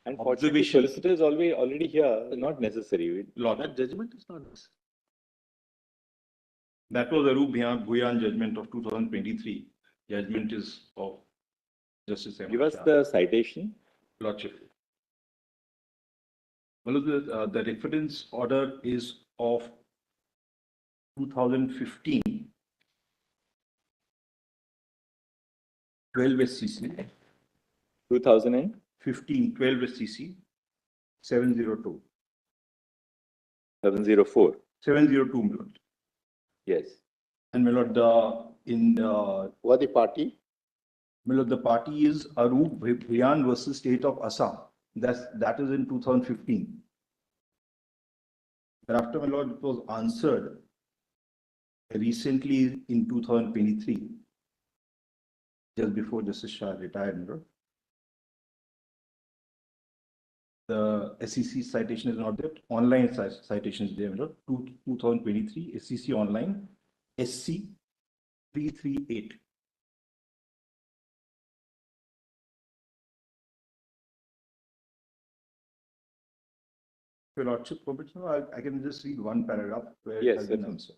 And fortunately, solicitor is already here, not necessary. That judgment is not necessary. That was Arup Bhuyan judgment of 2023. Judgment is of Justice M. Give us the citation. Lordship. Well, the reference order is of 2015, 12 SCC. 2015, 12 SCC, 702. 704. 702, my lord. Yes. And my lord, What the party? my lord, the party is Arup Bhuyan versus State of Assam. That is in 2015. Thereafter, my lord, it was answered recently in 2023, just before Justice Shah retired, my lord. The SEC citation is not there. Online citation is there, my lord. 2023 SEC online SC 338. Your lordship permits, I can just read one paragraph where it has been answered.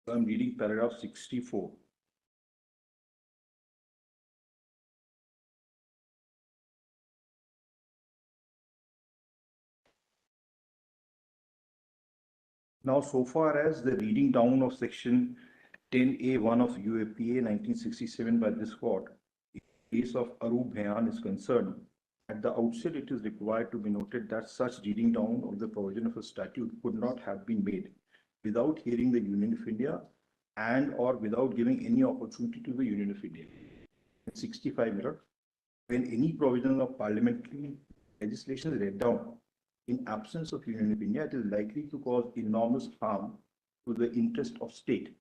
So I'm reading paragraph 64. Now, so far as the reading down of section 10A1 of UAPA 1967 by this court, in the case of Arup Bhuyan is concerned, at the outset it is required to be noted that such reading down of the provision of a statute could not have been made without hearing the Union of India and or without giving any opportunity to the Union of India. In 65 mirror, when any provision of parliamentary legislation is read down, in absence of Union of India, it is likely to cause enormous harm to the interest of state.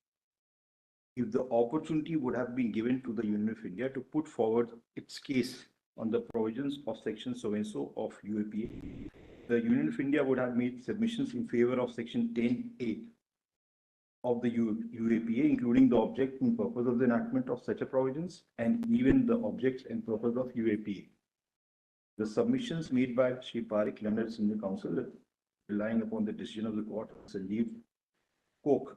If the opportunity would have been given to the Union of India to put forward its case on the provisions of section so-and-so of UAPA, the Union of India would have made submissions in favor of section 10A of the UAPA, including the object and purpose of the enactment of such a provisions and even the objects and purpose of UAPA. The submissions made by Shri Parikh, London Senior Counsel, relying upon the decision of the court, Sanjeev Coke,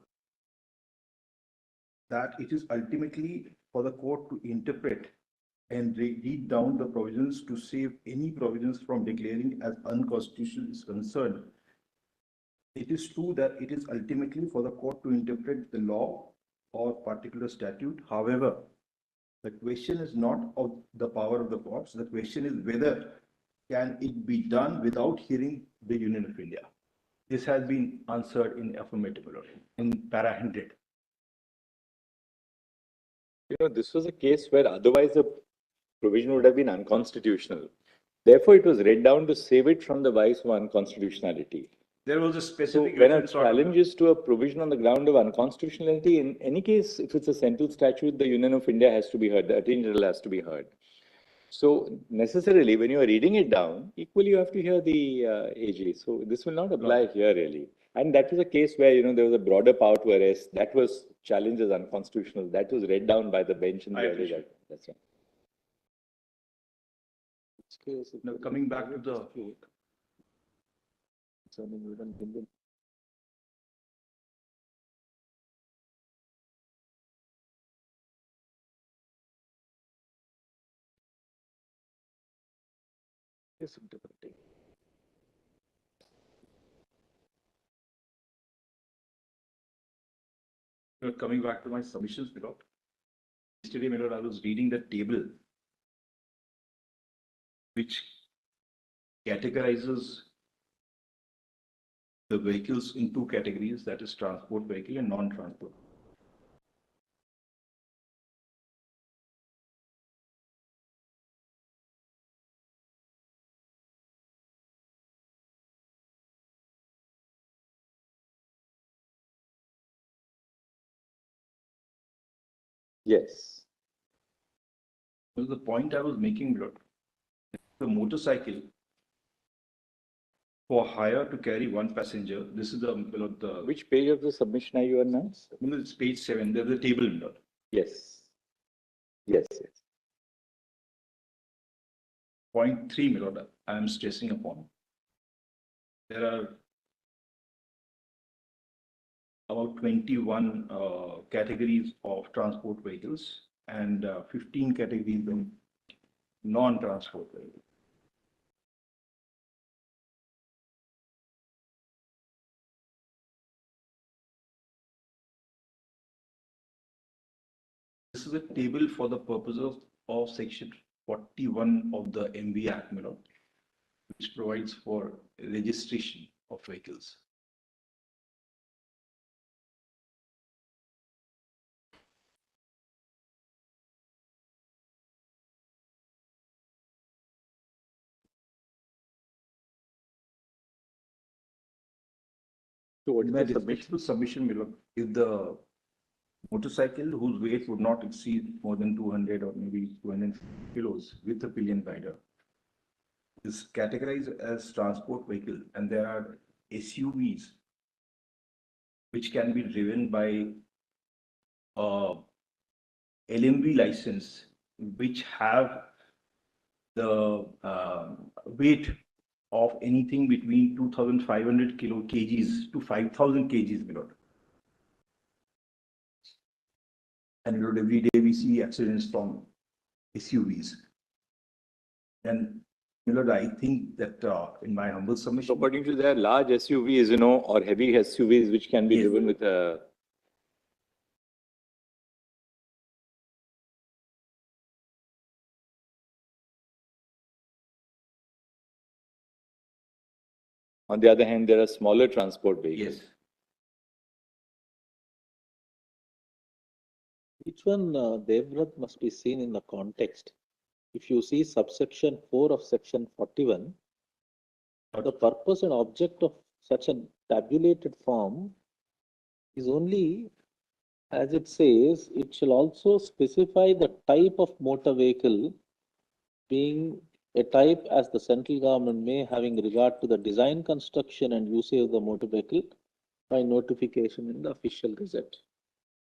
that it is ultimately for the court to interpret and read down the provisions to save any provisions from declaring as unconstitutional is concerned. It is true that it is ultimately for the court to interpret the law or particular statute. However, the question is not of the power of the courts. The question is whether can it be done without hearing the Union of India. This has been answered in affirmative in para 100. This was a case where otherwise the provision would have been unconstitutional. Therefore, it was read down to save it from the vice of unconstitutionality. There was a specific. So when a challenge is to a provision on the ground of unconstitutionality, in any case, if it's a central statute, the Union of India has to be heard, the Attorney General has to be heard. So necessarily, when you are reading it down, equally you have to hear the AG. So this will not apply here really. And that was a case where, there was a broader power to arrest. That was challenged as unconstitutional. That was read down by the bench in the early judgment. That's right. Now coming back to the coming back to my submissions, yesterday, I was reading the table which categorizes the vehicles in two categories, that is transport vehicle and non-transport. Yes. So the point I was making, the motorcycle for hire to carry one passenger. This is the Which page of the submission are you on now? It's page 7. There's a table. Yes. Yes. Yes. point 3, my lord, I am stressing upon. There are about 21 categories of transport vehicles and 15 categories of non-transport vehicles. This is a table for the purpose of section 41 of the MV Act, my lord, which provides for registration of vehicles. So what is My the submission? respectful submission, my lord, if the motorcycle whose weight would not exceed more than 200 or maybe 200 kilos with a pillion rider is categorized as transport vehicle, and there are SUVs which can be driven by LMV license, which have the weight of anything between 2,500 kgs to 5,000 kgs, my lord. And my lord, every day we see accidents from SUVs. And my lord, I think that in my humble So submission, according to their large SUVs, or heavy SUVs which can be Yes. driven with a. On the other hand, there are smaller transport vehicles. yes, Each one, Devvrat, must be seen in the context. If you see subsection 4 of section 41, the purpose and object of such a tabulated form is only, as it says, it shall also specify the type of motor vehicle, being a type as the central government may, having regard to the design, construction and usage of the motor vehicle by notification in the official gazette.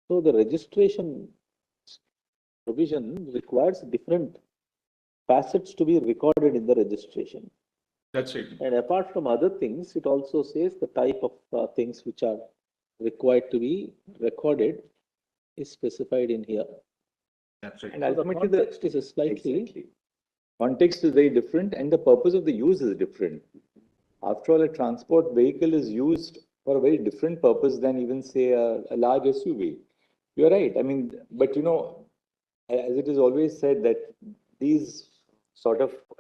So the registration provision requires different facets to be recorded in the registration. that's it. And apart from other things, it also says the type of things which are required to be recorded is specified in here. That's right. And So the ultimately, context is a slightly exactly. Context is very different and the purpose of the use is different. After all, a transport vehicle is used for a very different purpose than even say a large SUV. You're right. I mean, but as it is always said that these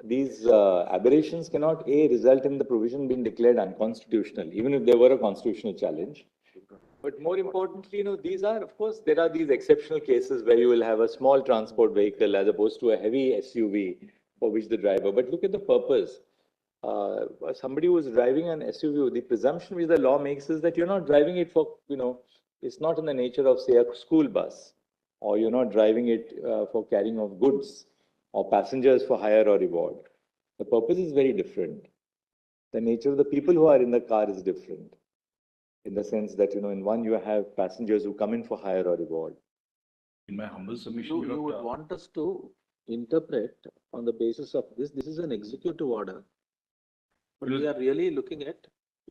these aberrations cannot result in the provision being declared unconstitutional, even if there were a constitutional challenge. But more importantly, these are, of course, there are these exceptional cases where you will have a small transport vehicle as opposed to a heavy SUV for which the driver. But look at the purpose. Somebody who is driving an SUV, the presumption which the law makes is that you're not driving it for, it's not in the nature of, say, a school bus, or you're not driving it for carrying of goods or passengers for hire or reward. The purpose is very different. The nature of the people who are in the car is different, in the sense that, in one you have passengers who come in for hire or reward. In my humble submission, You would want us to interpret on the basis of this. This is an executive order. But we are really looking at,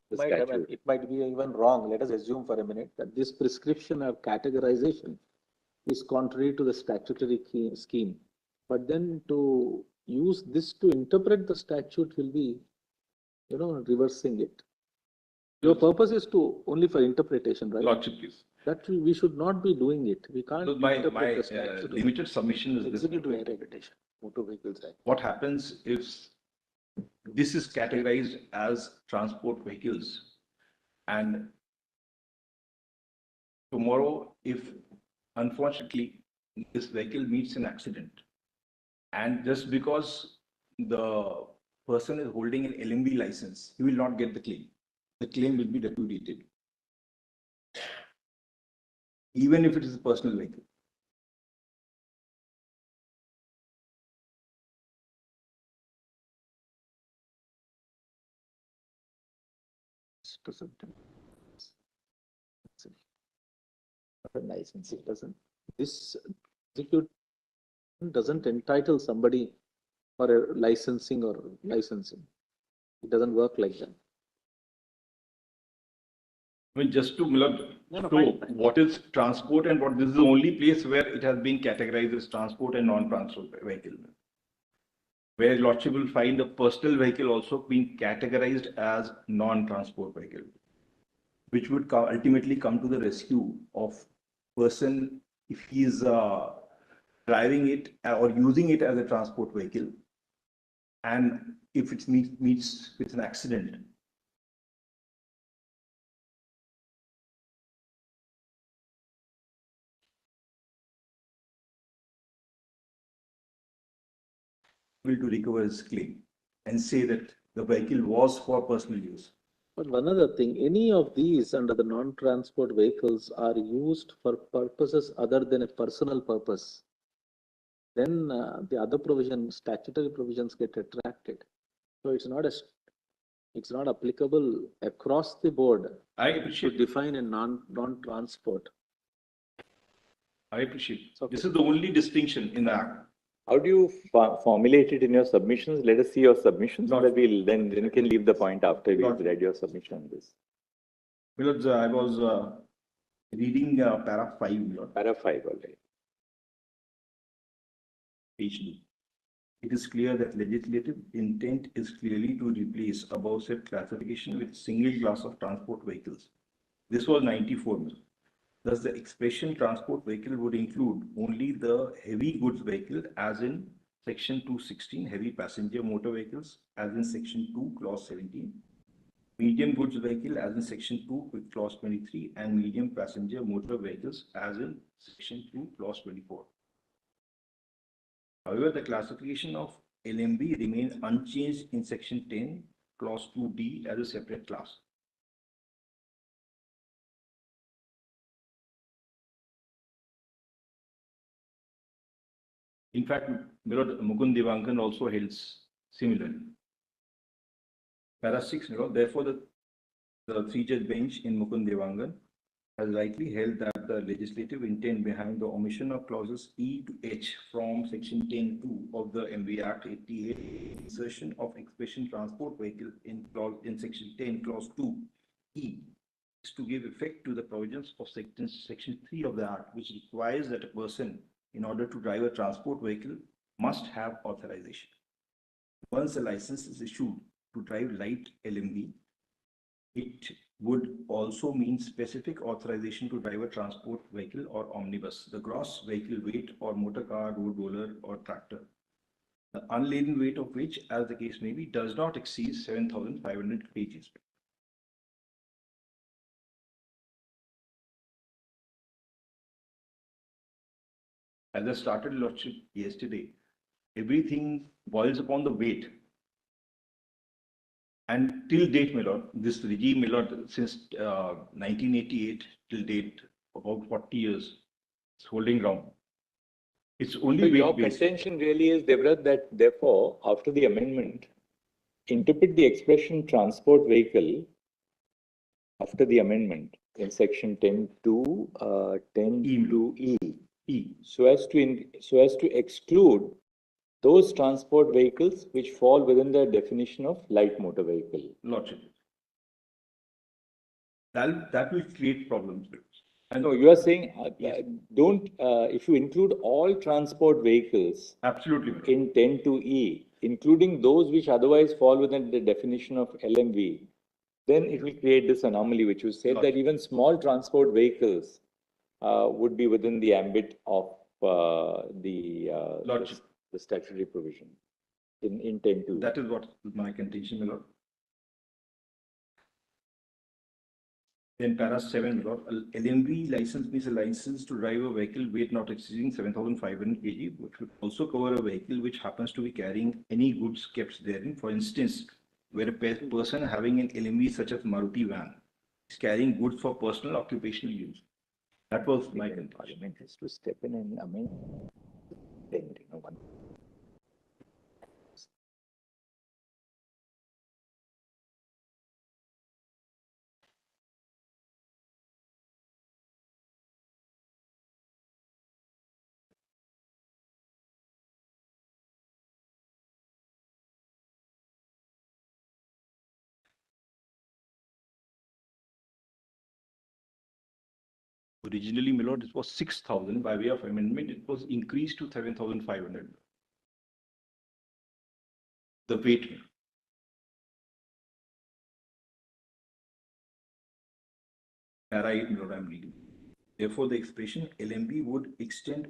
The statute. it might be even wrong. Let us assume for a minute that this prescription or categorization is contrary to the statutory scheme. But then to use this to interpret the statute will be, reversing it. Your purpose is to only for interpretation, right? Lordship, please. That we should not be doing it. We can't So my interpret the statute. limited submission is this. Executive interpretation. Motor Vehicles Act. What happens if this is categorized as transport vehicles, and tomorrow, if unfortunately this vehicle meets an accident, and just because the person is holding an LMV license, he will not get the claim. The claim will be repudiated, even if it is a personal vehicle. Doesn't license, it doesn't. This execute doesn't entitle somebody or a licensing or licensing. It doesn't work like that. I mean, just to No, show fine. what is transport and what this is the only place where it has been categorized as transport and non-transport vehicle. Where Lordship will find a personal vehicle also being categorized as non-transport vehicle, which would ultimately come to the rescue of person if he is driving it or using it as a transport vehicle, and if it meets with an accident. To recover his claim and say that the vehicle was for personal use. But one other thing, any of these under the non-transport vehicles are used for purposes other than a personal purpose, then the other provisions, statutory provisions get retracted. So it's not applicable across the board I to appreciate. define a non-transport. I appreciate. Okay. This is the only distinction in the Act. How do you formulate it in your submissions? Let us see your submissions, so that we'll then you can leave the point after we've read your submission on this. Because I was reading para 5, Para 5 already. page 2. It is clear that legislative intent is clearly to replace above said classification with single class of transport vehicles. This was 94. Thus, the expression transport vehicle would include only the heavy goods vehicle, as in section 216, heavy passenger motor vehicles, as in section 2, clause 17, medium goods vehicle, as in section 2, clause 23, and medium passenger motor vehicles, as in section 2, clause 24. However, the classification of LMB remains unchanged in section 10, clause 2D as a separate class. In fact, Mukund Devankan also held similarly. Para 6, therefore, the three-judge bench in Mukund Devankan has rightly held that the legislative intent behind the omission of clauses E to H from section 10(2) of the MV Act 88, insertion of expression transport vehicle in section 10, clause 2E, is to give effect to the provisions of section 3 of the Act, which requires that a person, in order to drive a transport vehicle, must have authorization. Once a license is issued to drive light LMB, it would also mean specific authorization to drive a transport vehicle or omnibus, the gross vehicle weight or motor car, road roller or tractor, the unladen weight of which, as the case may be, does not exceed 7,500 kgs. As I started Lordship yesterday, everything boils upon the weight. And till date, my lord, this regime, my lord, since 1988 till date, about 40 years, it's holding ground. It's only So your weight-based. contention really is, Devrat, that therefore, after the amendment, interpret the expression transport vehicle after the amendment in section 10(2)(E), so as to exclude those transport vehicles which fall within the definition of light motor vehicle. Lordship. That will create problems. And no, you are saying if you include all transport vehicles Absolutely. in 10(2)E, including those which otherwise fall within the definition of LMV, then it will create this anomaly, which you said that even small transport vehicles would be within the ambit of the statutory provision in 10(2). That is what my contention, my lord. Then para 7, my lord, LMV license means a license to drive a vehicle weight not exceeding 7,500 kg, which would also cover a vehicle which happens to be carrying any goods kept therein. For instance, where a person having an LMV such as Maruti van is carrying goods for personal occupational use. That was my contention. Parliament has to step in and amend. Originally, my lord, it was 6,000. By way of amendment, it was increased to 7,500. The weight. Right, my lord, I'm reading. Therefore, the expression LMB would extend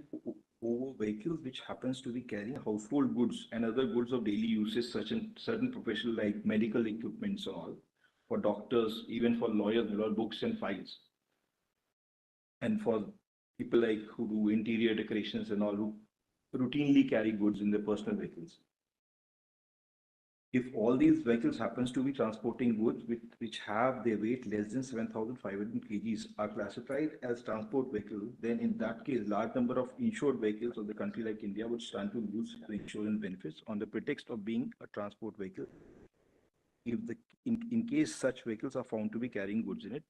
over vehicles which happens to be carrying household goods and other goods of daily usage, such as certain professional like medical equipments and all, for doctors, even for lawyers, books and files, and for people like who do interior decorations and all, who routinely carry goods in their personal vehicles. If all these vehicles happens to be transporting goods which have their weight less than 7,500 kgs are classified as transport vehicles, then in that case, large number of insured vehicles of the country like India would stand to lose the insurance benefits on the pretext of being a transport vehicle. If in case such vehicles are found to be carrying goods in it,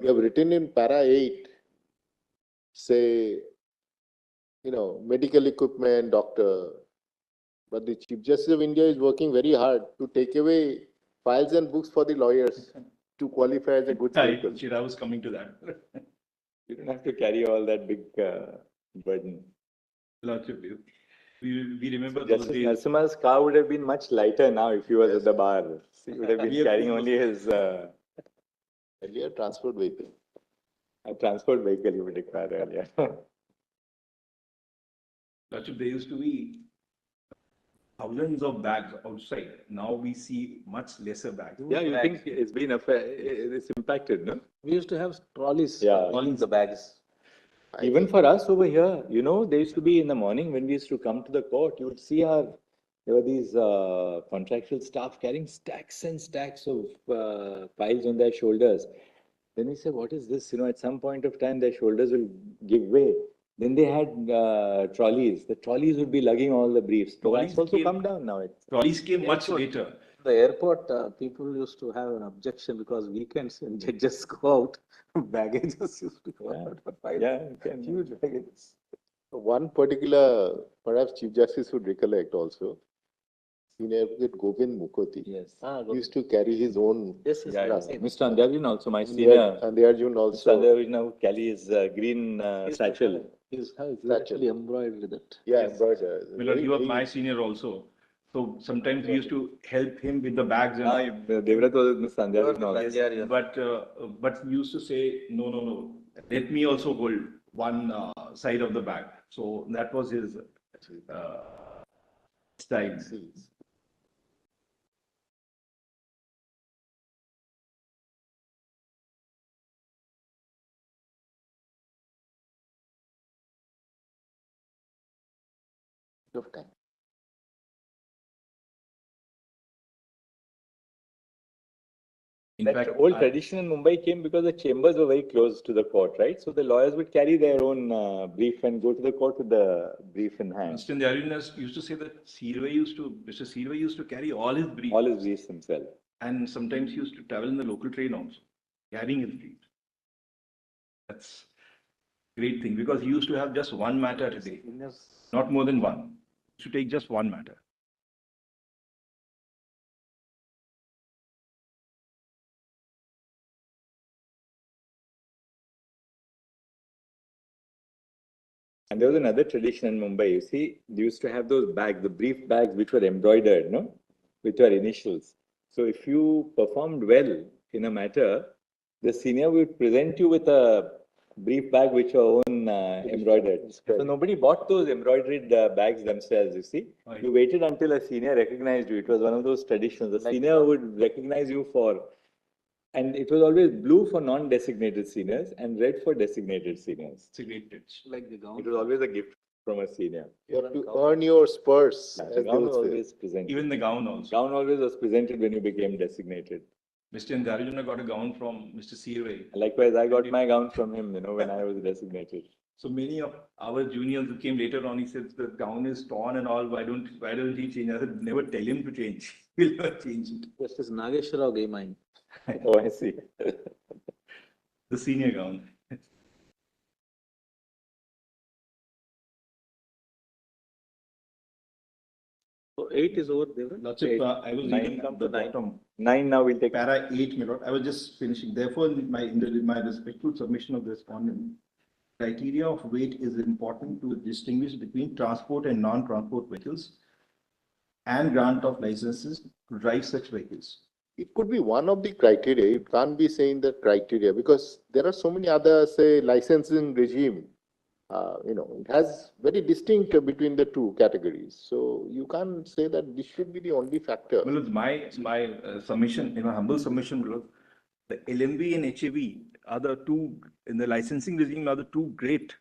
You have written in para 8, say, medical equipment, doctor. But the Chief Justice of India is working very hard to take away files and books for the lawyers to qualify as a goods vehicle. I was coming to that. You don't have to carry all that big burden. Lordship, we remember those Justice days. Narasimha's car would have been much lighter now if he was Yes. at the bar. He would have been We have carrying seen only his Earlier, transport vehicle. a transport vehicle he would require earlier. Lordship, there used to be thousands of bags outside. Now we see much lesser bags. Yeah, you think it's been it's impacted, no? We used to have trolleys Yeah. for hauling the bags. Even for us over here, there used to be in the morning when we used to come to the court, you would see there were these contractual staff carrying stacks and stacks of files on their shoulders. Then we say, what is this? At some point of time, their shoulders will give way. Then they had trolleys. The trolleys would be lugging all the briefs. The Trolleys that's also came- come down now. Trolleys came much later. The airport, people used to have an objection because weekends when judges go out, baggages used to go out for files. Yeah, you can. Huge baggages. One particular, perhaps Chief Justice would recollect also, Senior Advocate Govind Mukhoti. Yes. He used to carry his own. Yes, yes, Yeah, yes. yeah. Mr. Andyarjun also, my senior. And the Arjun Mr. also. Andyarjun now carry his green satchel. He's Satchel. actually embroidered with it. Yeah, embroidered. Well, he was my senior also. So sometimes we used to help him with the bags and all. Devrat was Mr. Andyarjun also. But we used to say, no. Let me also hold one side of the bag. So that was his style. Of time. In That fact, old tradition in Mumbai came because the chambers were very close to the court, right? So the lawyers would carry their own brief and go to the court with the brief in hand. Mr. Andyarjun used to say that Mr. Seerway used to carry all his briefs. All his briefs himself. And sometimes he used to travel in the local train also, carrying his briefs. great thing, because he used to have just one matter a day, not more than one. He used to take just one matter. And there was another tradition in Mumbai. You see, they used to have those bags, the brief bags, which were embroidered, no, with your initials. So if you performed well in a matter, the senior would present you with a brief bag which your own embroidered. So nobody bought those embroidered bags themselves. You see, you waited until a senior recognized you. It was one of those traditions. The senior would recognize you for. And it was always blue for non-designated seniors and red for designated seniors. It's a great touch. Like the gown. It was always a gift from a senior. You have to earn your spurs, The as they gown would was say. always presented. Even the gown also. Gown always was presented when you became designated. Mr. Ngarjuna got a gown from Mr. COA. Likewise, I got my gown from him, when I was designated. So many of our juniors who came later on, he said the gown is torn and all. Why don't he change? I said, never tell him to change. He'll never change it. Just as Nageshwarao gave mine. Oh, I see. The senior gown. So 8 is over, Devra. Lots of, I was Nine, reading come the to nine. bottom. 9 now we'll take. Para 8, my lord. I was just finishing. Therefore, my respectful submission of the respondent, criteria of weight is important to distinguish between transport and non-transport vehicles and grant of licenses to drive such vehicles. It could be one of the criteria. You can't be saying that criteria because there are so many other, say, licensing regime. It has very distinct between the two categories. So you can't say that this should be the only factor. Well, my submission, my humble submission, below, the LMV and HAV are the two, in the licensing regime, are the two great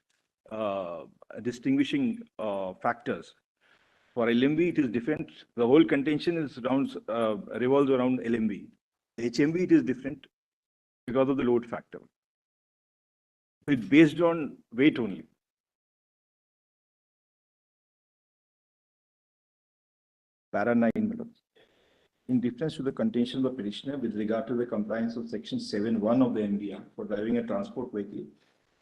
distinguishing factors. For LMV, it is different. The whole contention is revolves around LMV. HMV, it is different because of the load factor. It's based on weight only. Para 9, madam. In difference to the contention of the petitioner with regard to the compliance of section 7(1) of the MDR for driving a transport vehicle,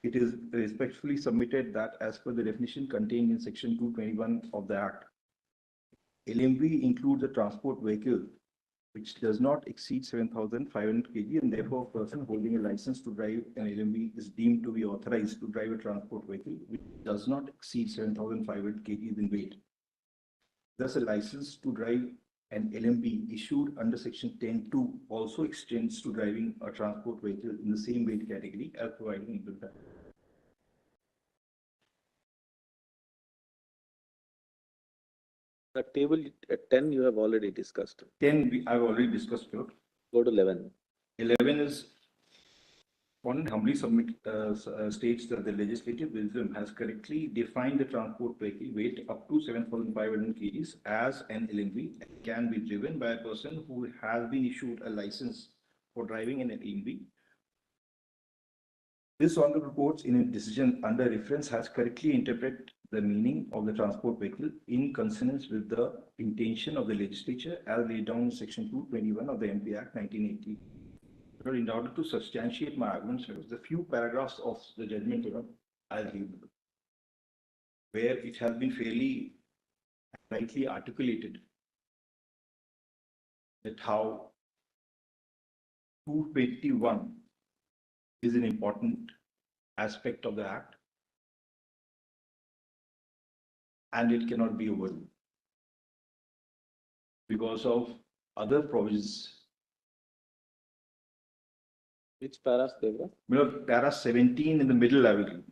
it is respectfully submitted that as per the definition contained in section 221 of the Act, LMV includes a transport vehicle which does not exceed 7,500 kg, and therefore a person holding a license to drive an LMV is deemed to be authorized to drive a transport vehicle which does not exceed 7,500 kg in weight. Thus, a license to drive an LMV issued under section 10(2) also extends to driving a transport vehicle in the same weight category as provided in the Act. The table at 10 you have already discussed. 10, I've already discussed. Go to 11. 11 is one humbly states that the legislative wisdom has correctly defined the transport vehicle weight up to 7,500 kgs as an LMV and can be driven by a person who has been issued a license for driving an LMV. This honorable court in a decision under reference has correctly interpreted the meaning of the transport vehicle in consonance with the intention of the legislature as laid down in section 221 of the MP Act 1980. In order to substantiate my arguments, the few paragraphs of the judgment, I'll read, where it has been fairly rightly articulated that how 221 is an important aspect of the Act and it cannot be overruled because of other provisions. Which paras, Devra? Para 17 in the middle, I will read.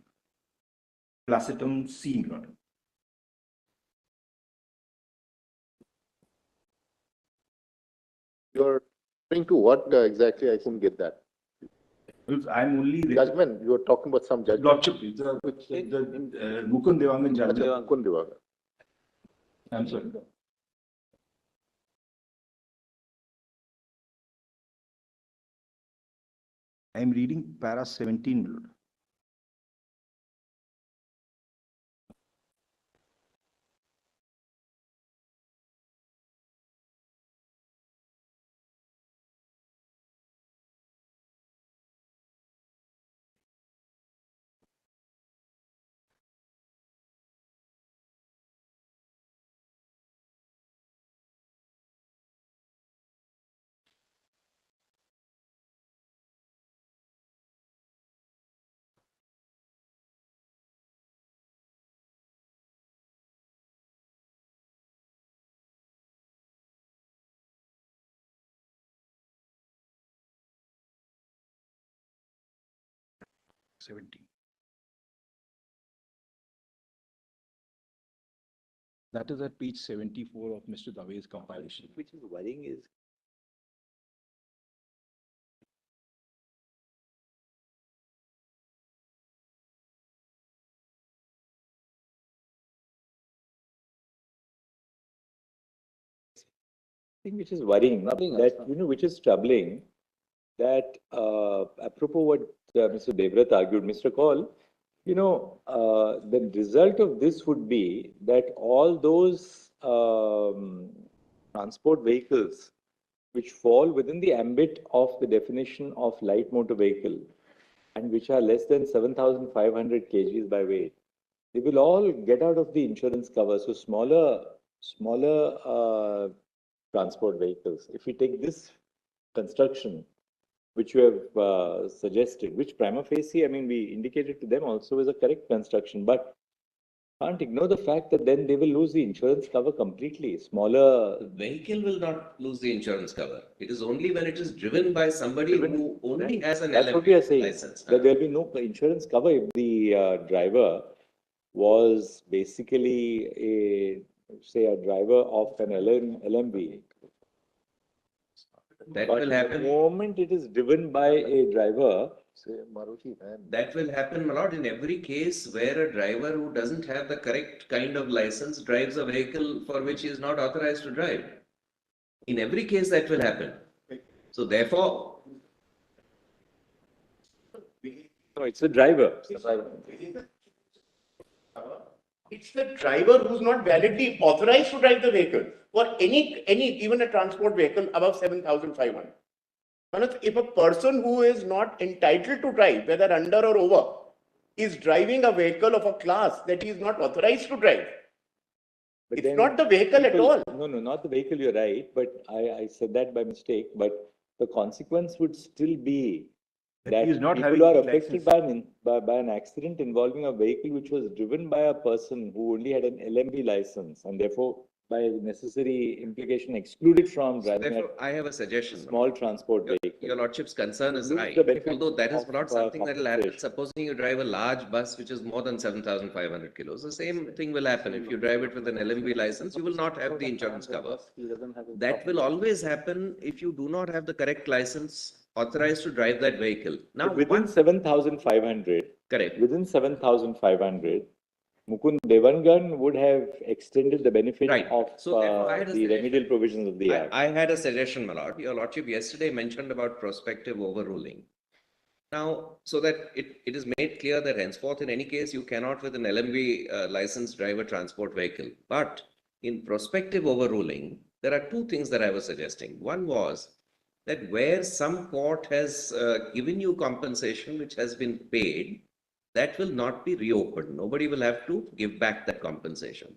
Placitum C. You're referring to what exactly? I couldn't get that. I'm only Judgment. You were talking about some judgment. Lordship, the Mukund Devangan judgment. Mukund Devangan. I'm sorry. I'm reading para 17, my lord. 70. That is at page 74 of Mr. Dave's compilation. Which is worrying is Thing which is worrying, Troubling that, also. which is troubling, that apropos what Mr. Devrat argued, Mr. Kaul, the result of this would be that all those transport vehicles which fall within the ambit of the definition of light motor vehicle and which are less than 7,500 kgs by weight, they will all get out of the insurance cover. So smaller transport vehicles. If we take this construction, which you have suggested, which prima facie, I mean, we indicated to them also is a correct construction, but can't ignore the fact that then they will lose the insurance cover completely. Smaller Vehicle will not lose the insurance cover. It is only when it is driven by somebody who only has an That's what we are LMP saying. license. That there will be no insurance cover if the driver was basically a driver of an LMV. That But will the happen. moment it is driven by a driver, Say Maruti van. That will happen, my lord, in every case where a driver who doesn't have the correct kind of license drives a vehicle for which he is not authorized to drive. In every case, that will happen. So therefore, no, it's the driver. It's the driver who's not validly authorized to drive the vehicle for any even a transport vehicle above 7,500. Manoj, if a person who is not entitled to drive, whether under or over, is driving a vehicle of a class that he is not authorized to drive, But it's then not the vehicle at people- all. No, not the vehicle, you're right, but I said that by mistake, but the consequence would still be that he is not having people are the affected license. by an accident involving a vehicle which was driven by a person who only had an LMB license and therefore by necessary implication excluded from driving therefore, a I have a suggestion. small transport vehicle. Your lordship's concern is Lose right, the benefit although that is of, not something that will happen. compensation. Supposing you drive a large bus which is more than 7,500 kilos, the same thing will happen. If you drive it with an LMB license, you will not have the insurance cover. He doesn't have a That proper- will always happen if you do not have the correct license authorized to drive that vehicle. Now, But within 7,500, correct. within 7,500, Mukund Devangan would have extended the benefit Right. of So therefore, I had a the suggestion. remedial provisions of the Act. I had a suggestion, my lord. Your lordship yesterday mentioned about prospective overruling. Now, so that it is made clear that henceforth, in any case, you cannot with an LMV licensed drive a transport vehicle. But in prospective overruling, there are two things that I was suggesting. One was that where some court has given you compensation which has been paid, that will not be reopened. Nobody will have to give back that compensation.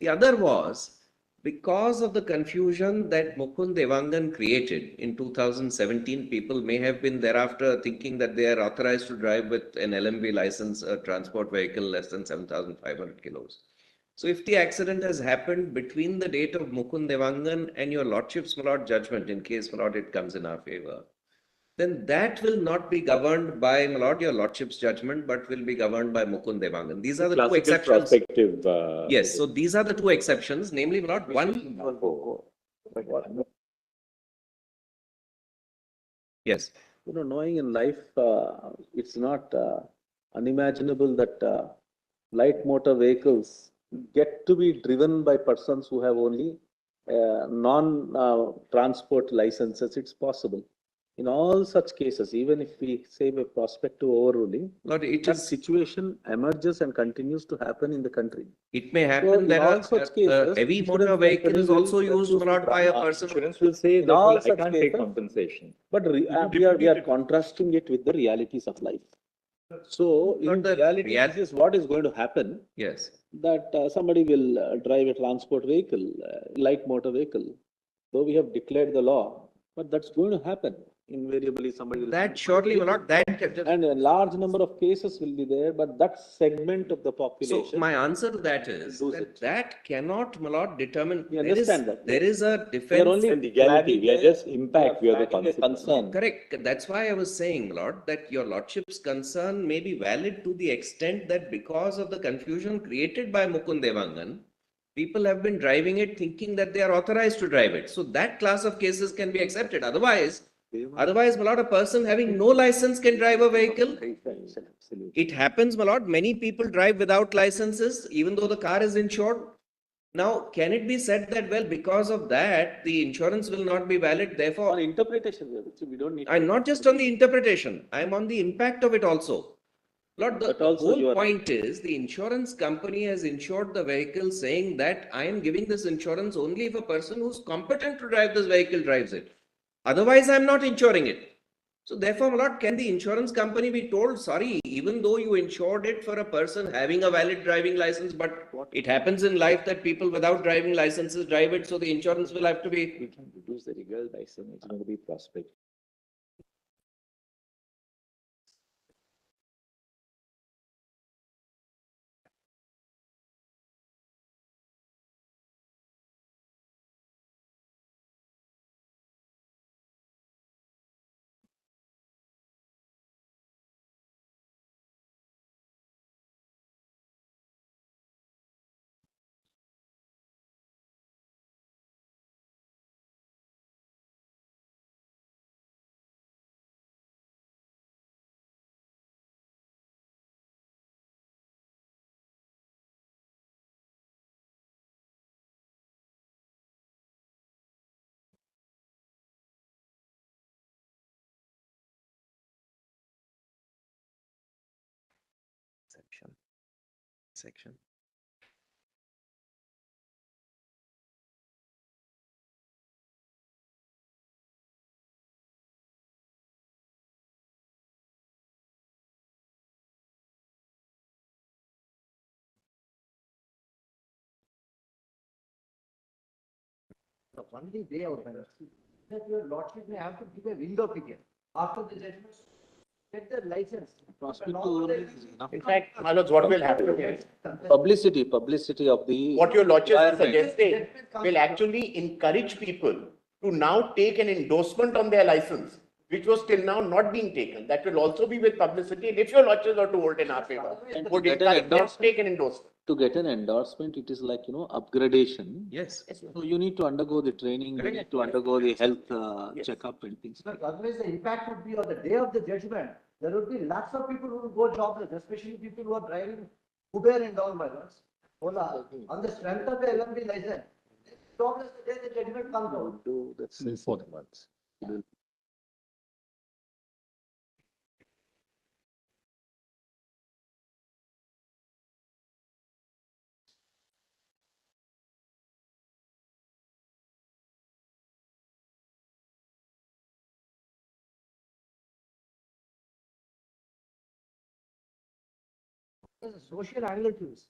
The other was because of the confusion that Mukund Devangan created in 2017, people may have been thereafter thinking that they are authorized to drive with an LMV license, a transport vehicle less than 7,500 kilos. So if the accident has happened between the date of Mukund Devangan and your lordship's my lord judgment, in case my lord it comes in our favor, then that will not be governed by my lord your lordship's judgment, but will be governed by Mukund Devangan. These are the two Classical exceptions. prospective. Yes, so these are the two exceptions, namely, my lord, one, yes, knowing in life, it's not unimaginable that light motor vehicles get to be driven by persons who have only non-transport licenses. It's possible. In all such cases, even if we say a prospective overruling, Lord, it that is, situation emerges and continues to happen in the country. it may So happen in that all a such cases, heavy motor insurance vehicle company is will also used choose to not by a transfer. person. Insurance will say, In all therefore, I such can't take cases- compensation. But we are contrasting it with the realities of life. So in Not the reality, real- this is what is going to happen, Yes, that somebody will drive a transport vehicle, light motor vehicle. Though we have declared the law, but that's going to happen. invariably somebody will. That surely will not, that. And a large number of cases will be there, but that segment of the So population. my answer to that is Lose that it. that cannot, my lord, determine. We There is, understand that. there is a We are defense. only legality, we are just impact, we are the flagging a consequence. concern. Correct. That's why I was saying, Lord, that your lordship's concern may be valid to the extent that because of the confusion created by Mukund Devangan, people have been driving it thinking that they are authorized to drive it. So that class of cases can be accepted. Otherwise, my lord, a person having no license can drive a vehicle. Absolutely. It happens, my lord, many people drive without licenses, even though the car is insured. Now, can it be said that, well, because of that, the insurance will not be valid, On therefore, interpretation, we don't need. I'm not just on the interpretation, I'm on the impact of it also. Lord, the But also you whole are- point is the insurance company has insured the vehicle saying that I am giving this insurance only if a person who's competent to drive this vehicle drives it. Otherwise, I'm not insuring it. So therefore, my lord, can the insurance company be told, sorry, even though you insured it for a person having a valid driving license, but it happens in life that people without driving licenses drive it, so the insurance will have to be. We can reduce the legal by saying it's going to be prospect. Section. The only way out of that your lordship may have to give a window period after the judgment, get the license. In fact, my lords, what will happen is, Publicity of the. what your lordship is environment. suggesting will actually encourage people to now take an endorsement on their license, which was till now not being taken. That will also be with publicity, and if your lordships are to vote in our favor, And would to get an encourage them to endorsement. take an endorsement. To get an endorsement, it is like, upgradation. Yes. So you need to undergo the training, you need to undergo the health checkup and things. But otherwise the impact would be on the day of the judgment, there would be lots of people who will go jobless, especially people who are driving Uber and all, my lords. Ola, on the strength of the LMB license, jobless the day the judgment comes out. Do that's in 4 months. There's a social angle to this.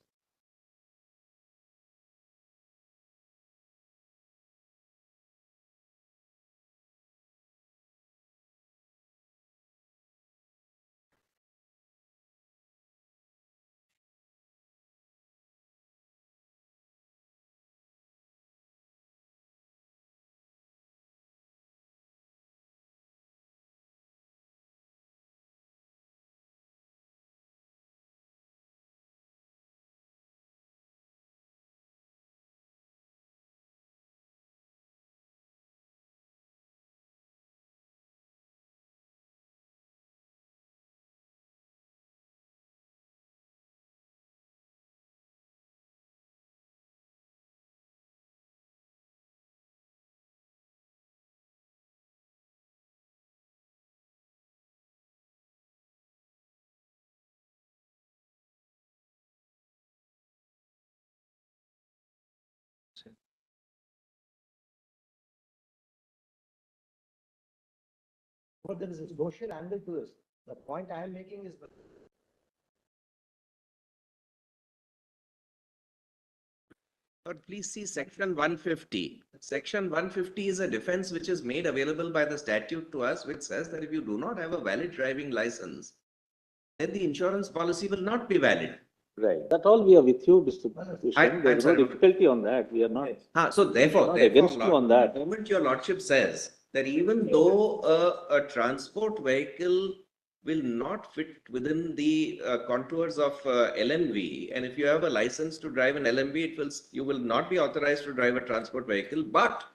But there is a social angle to this. The point I am making is But please see section 150. Section 150 is a defense which is made available by the statute to us, which says that if you do not have a valid driving license, then the insurance policy will not be valid. Right. That all we are with you, Mr. Krishnan. There I'm is no sorry. difficulty on that. We are not. So therefore, not against you on that. the moment your lordship says that even though a transport vehicle will not fit within the contours of LMV, and if you have a license to drive an LMV, you will not be authorized to drive a transport vehicle. But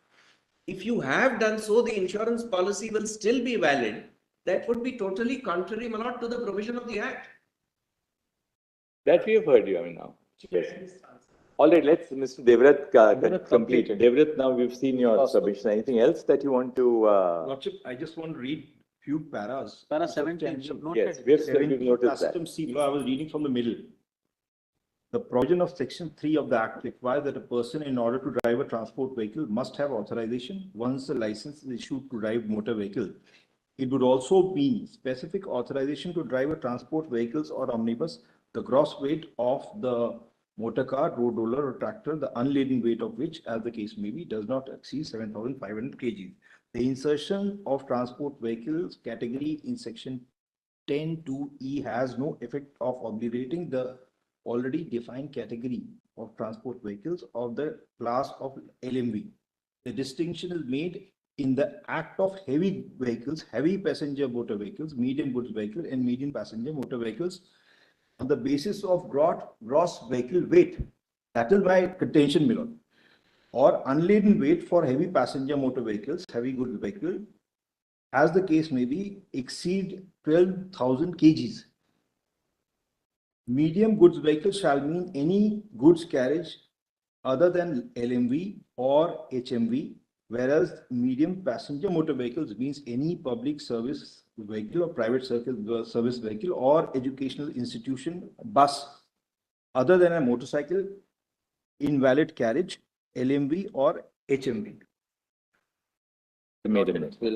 if you have done so, the insurance policy will still be valid. That would be totally contrary, my lord, to the provision of the Act. That we have heard you, I mean, now. Yes. All right, let's, Mr. Devrat, complete. Devrat, now we've seen your submission. Anything else that you want to? Lordship, I just want to read few paras. Para 17, you have noted Yes, it. we've noticed that. Custom C, I was reading from the middle. The provision of section 3 of the Act requires that a person, in order to drive a transport vehicle, must have authorization once the license is issued to drive motor vehicle. It would also mean specific authorization to drive a transport vehicles or omnibus, the gross weight of the motor car, road roller or tractor, the unladen weight of which, as the case may be, does not exceed 7,500 kg. The insertion of transport vehicles category in section 10(2)(e) has no effect of obliterating the already defined category of transport vehicles of the class of LMV. The distinction is made in the act of heavy vehicles, heavy passenger motor vehicles, medium goods vehicle, and medium passenger motor vehicles on the basis of gross vehicle weight. That is my contention, Milord. Or unladen weight for heavy passenger motor vehicles, heavy goods vehicle, as the case may be, exceed 12,000 kgs. Medium goods vehicle shall mean any goods carriage other than LMV or HMV, whereas medium passenger motor vehicles means any public service vehicle or private service vehicle or educational institution bus other than a motorcycle, invalid carriage, LMV or HMV.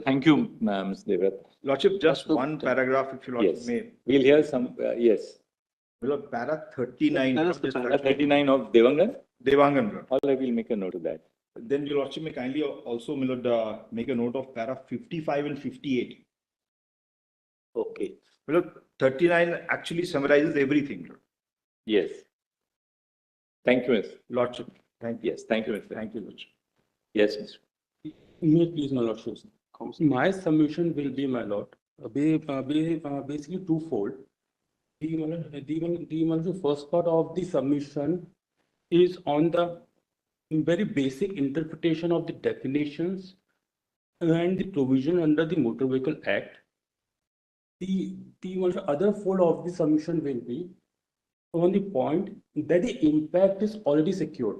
Thank you, Ms. Devrat. Lordship, just one paragraph, if you lordship Yes, may. we'll hear some, yes. Well, para 39. Tell us the para 39 of Devangan. Devangan, Lord. All right, we'll make a note of that. Then your lordship may kindly also, Milord, make a note of para 55 and 58. Okay. Milord, 39 actually summarizes everything, Lord. Yes. Thank you, Ms. Lordship. Thank you. Yes, thank you, Mr. Thank you, Lordship. Yes, Mr. May it please, my lordship. My submission will be, my lord, basically twofold. The first part of the submission is on the very basic interpretation of the definitions and the provision under the Motor Vehicle Act. The other fold of the submission will be on the point that the impact is already secured.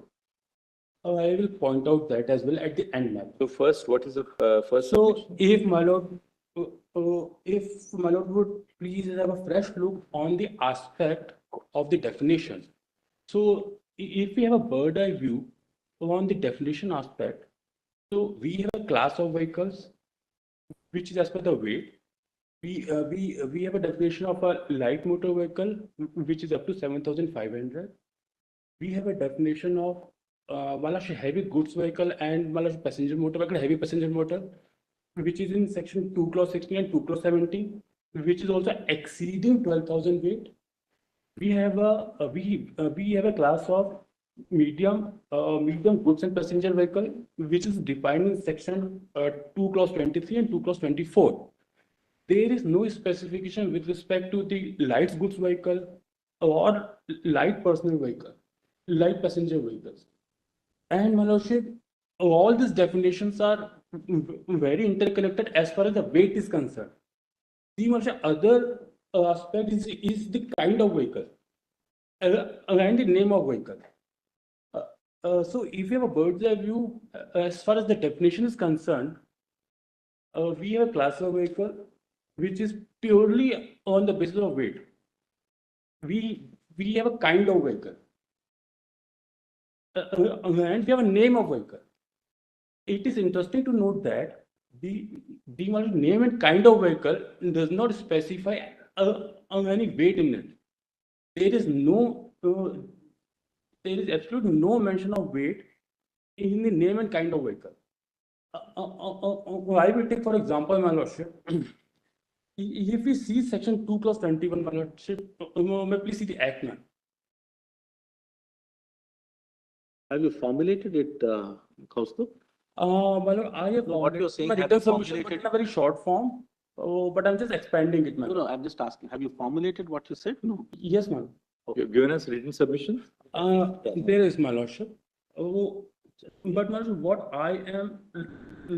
I will point out that as well at the end, ma'am. So first, what is the first? So if my lord would please have a fresh look on the aspect of the definition. So if we have a bird eye view on the definition aspect, so we have a class of vehicles which is as per the weight. We have a definition of a light motor vehicle which is up to 7,500. We have a definition of heavy goods vehicle and passenger motor vehicle, heavy passenger motor, which is in section 2 clause 16 and 2 clause 17, which is also exceeding 12,000 weight. We have a class of medium goods and passenger vehicle, which is defined in section 2 clause 23 and 2 clause 24. There is no specification with respect to the light goods vehicle or light personal vehicle, light passenger vehicles. And my lordship, all these definitions are very interconnected as far as the weight is concerned. The other aspect is the kind of vehicle and the name of vehicle. So if you have a bird's eye view, as far as the definition is concerned, we have a class of vehicle which is purely on the basis of weight. We have a kind of vehicle. And we have a name of vehicle. It is interesting to note that the name and kind of vehicle does not specify any weight in it. There is no there is absolutely no mention of weight in the name and kind of vehicle. I will take for example, my lordship. If we see section 2 clause 21, my lordship, may I please see the act, man. Have you formulated it, Kaustubh? My lord, I have No, what you're saying, my have written you submission, but formulated- in a very short form. But I'm just expanding it, man. No, I'm just asking, have you formulated what you said? No. Yes, ma'am. You've given us written submissions? There is, my lordship. But my lordship, what I am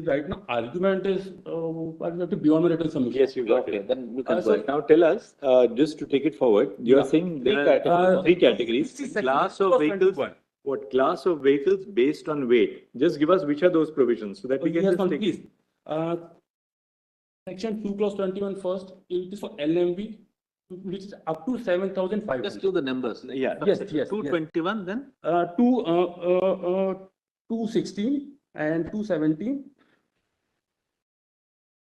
right now argument is beyond my written submission. Yes, you got Okay, it. then you can So go. now tell us, just to take it forward, you are Yeah. saying there Three are three categories. See, section Class 2 of clause vehicles, 21. what class of vehicles based on weight? Just give us which are those provisions so that we can Yes, just ma'am, take. please. Section 2 clause 21 first, it is for LMV, which is up to 7,500. Just give the numbers. Yeah. Yes, yes, 221 then? 216 and 217,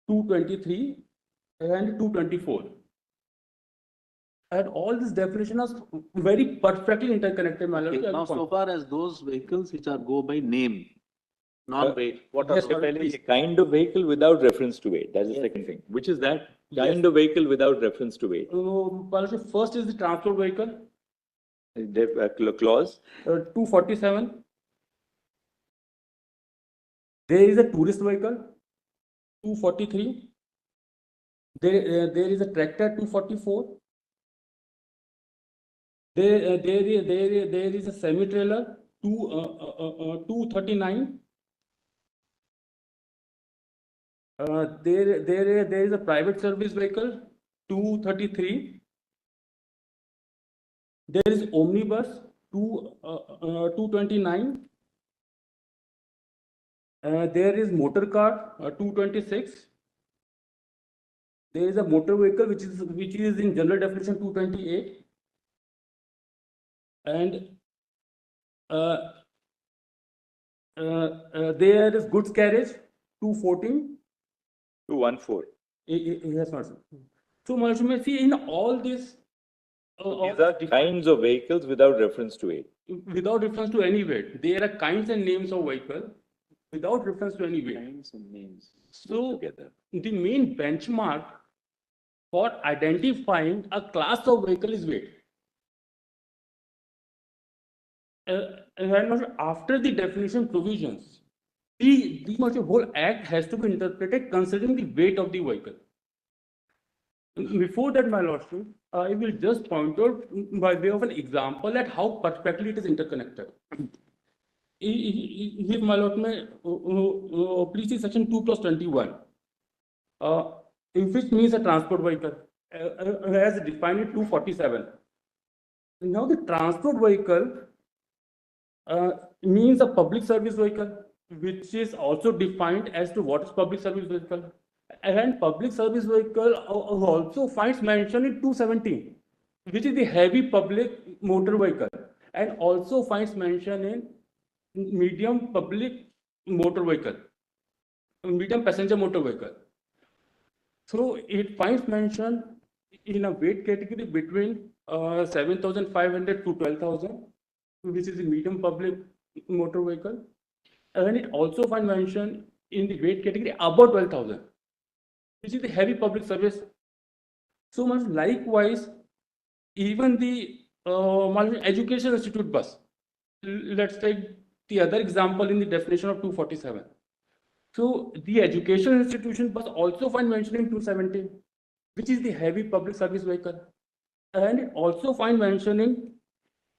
223 and 224. And all these definitions are very perfectly interconnected, my lord. Okay, now, so far as those vehicles which are go by name, non-weight, what are yes, those? ma'am. A kind of vehicle without reference to weight. That's the second thing. Which is that? Kind of vehicle without reference to weight. My lordship, first is the transport vehicle, Clause. 247. There is a tourist vehicle, 243. There is a tractor, 244. There is a semi-trailer, 239. There is a private service vehicle, 233. There is omnibus, 229. There is motor car, 226. There is a motor vehicle which is in general definition 228. And there is goods carriage, 214. 214. Yes, sir. So, my lordship, may see in all this. These are kinds of vehicles without reference to weight. Without reference to any weight. There are kinds and names of vehicle without reference to any weight. Names and names. So, Together. the main benchmark for identifying a class of vehicle is weight. And after the definition provisions, the whole act has to be interpreted considering the weight of the vehicle. Before that, my lordship, I will just point out by way of an example at how perfectly it is interconnected. If my lord may please see section 2 clause 21, which means a transport vehicle, as defined in 247. Now the transport vehicle means a public service vehicle, which is also defined as to what is public service vehicle. And public service vehicle also finds mention in 217, which is the heavy public motor vehicle, and also finds mention in medium public motor vehicle, medium passenger motor vehicle. So it finds mention in a weight category between 7,500 to 12,000, which is the medium public motor vehicle, and it also finds mention in the weight category above 12,000, which is the heavy public service. So much likewise, even the education institute bus. Let's take the other example in the definition of 247. So the education institution bus also find mention in 217, which is the heavy public service vehicle, and it also find mention in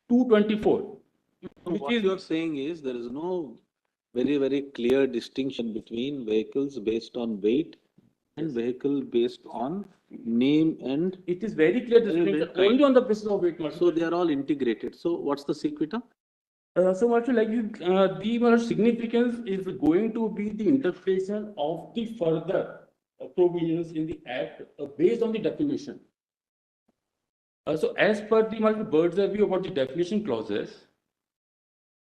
224. What you're saying is there is no very, very clear distinction between vehicles based on weight and vehicle based on name and. It is very clear distinction only on the basis of weight. So they are all integrated. So what's the sequitur? So much like the significance is going to be the interpretation of the further provisions in the act based on the definition. So as per the bird's eye view about the definition clauses,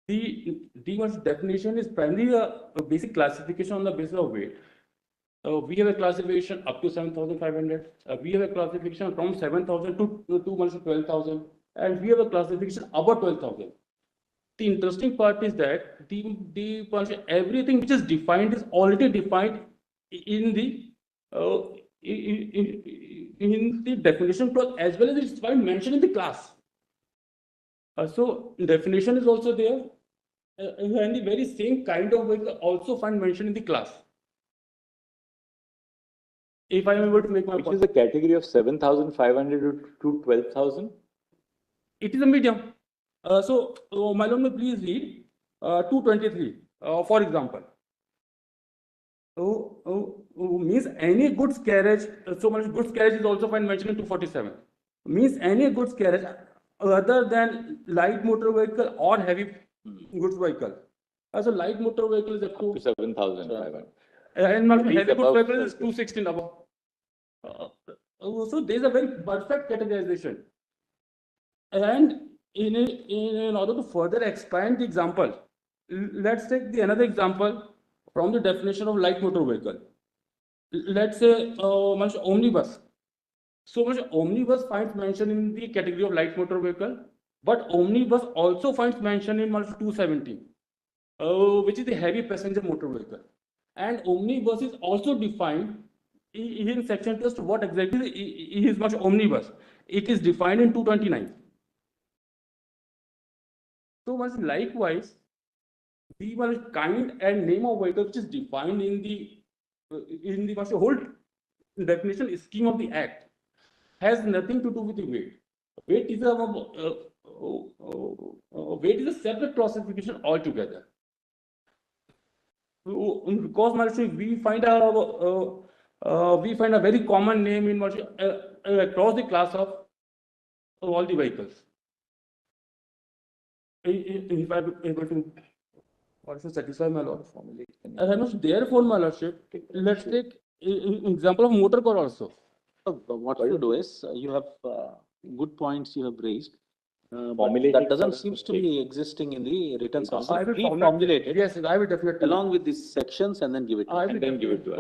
the definition is primarily a basic classification on the basis of weight. We have a classification up to 7,500. We have a classification from 7,000 to 12,000, and we have a classification above 12,000. the interesting part is that everything which is defined is already defined in the uh, in the definition clause as well as it's mentioned in the class. So definition is also there, and the very same kind of vehicle also find mentioned in the class. If I am able to make my Which point. is the category of 7,500 to 12,000? It is a medium. My lord, may please read 223, for example. Means any goods carriage, so much goods carriage is also find mentioned in 247. Means any goods carriage other than light motor vehicle or heavy goods vehicle. So light motor vehicle is up to 7,500. and At least heavy goods above vehicle is 12. 216 above. So there is a very perfect categorization. And in order to further expand the example, let's take another example from the definition of light motor vehicle. Let's say omnibus. So much omnibus finds mention in the category of light motor vehicle, but omnibus also finds mention in 270, which is the heavy passenger motor vehicle. And omnibus is also defined in section test what exactly is much omnibus. It is defined in 229. So much likewise, the kind and name of vehicle which is defined in the whole definition scheme of the act has nothing to do with the weight. Weight is a separate classification altogether. Because we find a very common name in across the class of all the vehicles. If I'm able to also satisfy my lord. Therefore, my lordship, let's take example of motor car also. What you do is you have good points you have raised. But Formulated that doesn't for seems to be existing in the written source. I will Reformulate it Yes, I will definitely. along with these sections and then give it. I will And then give it to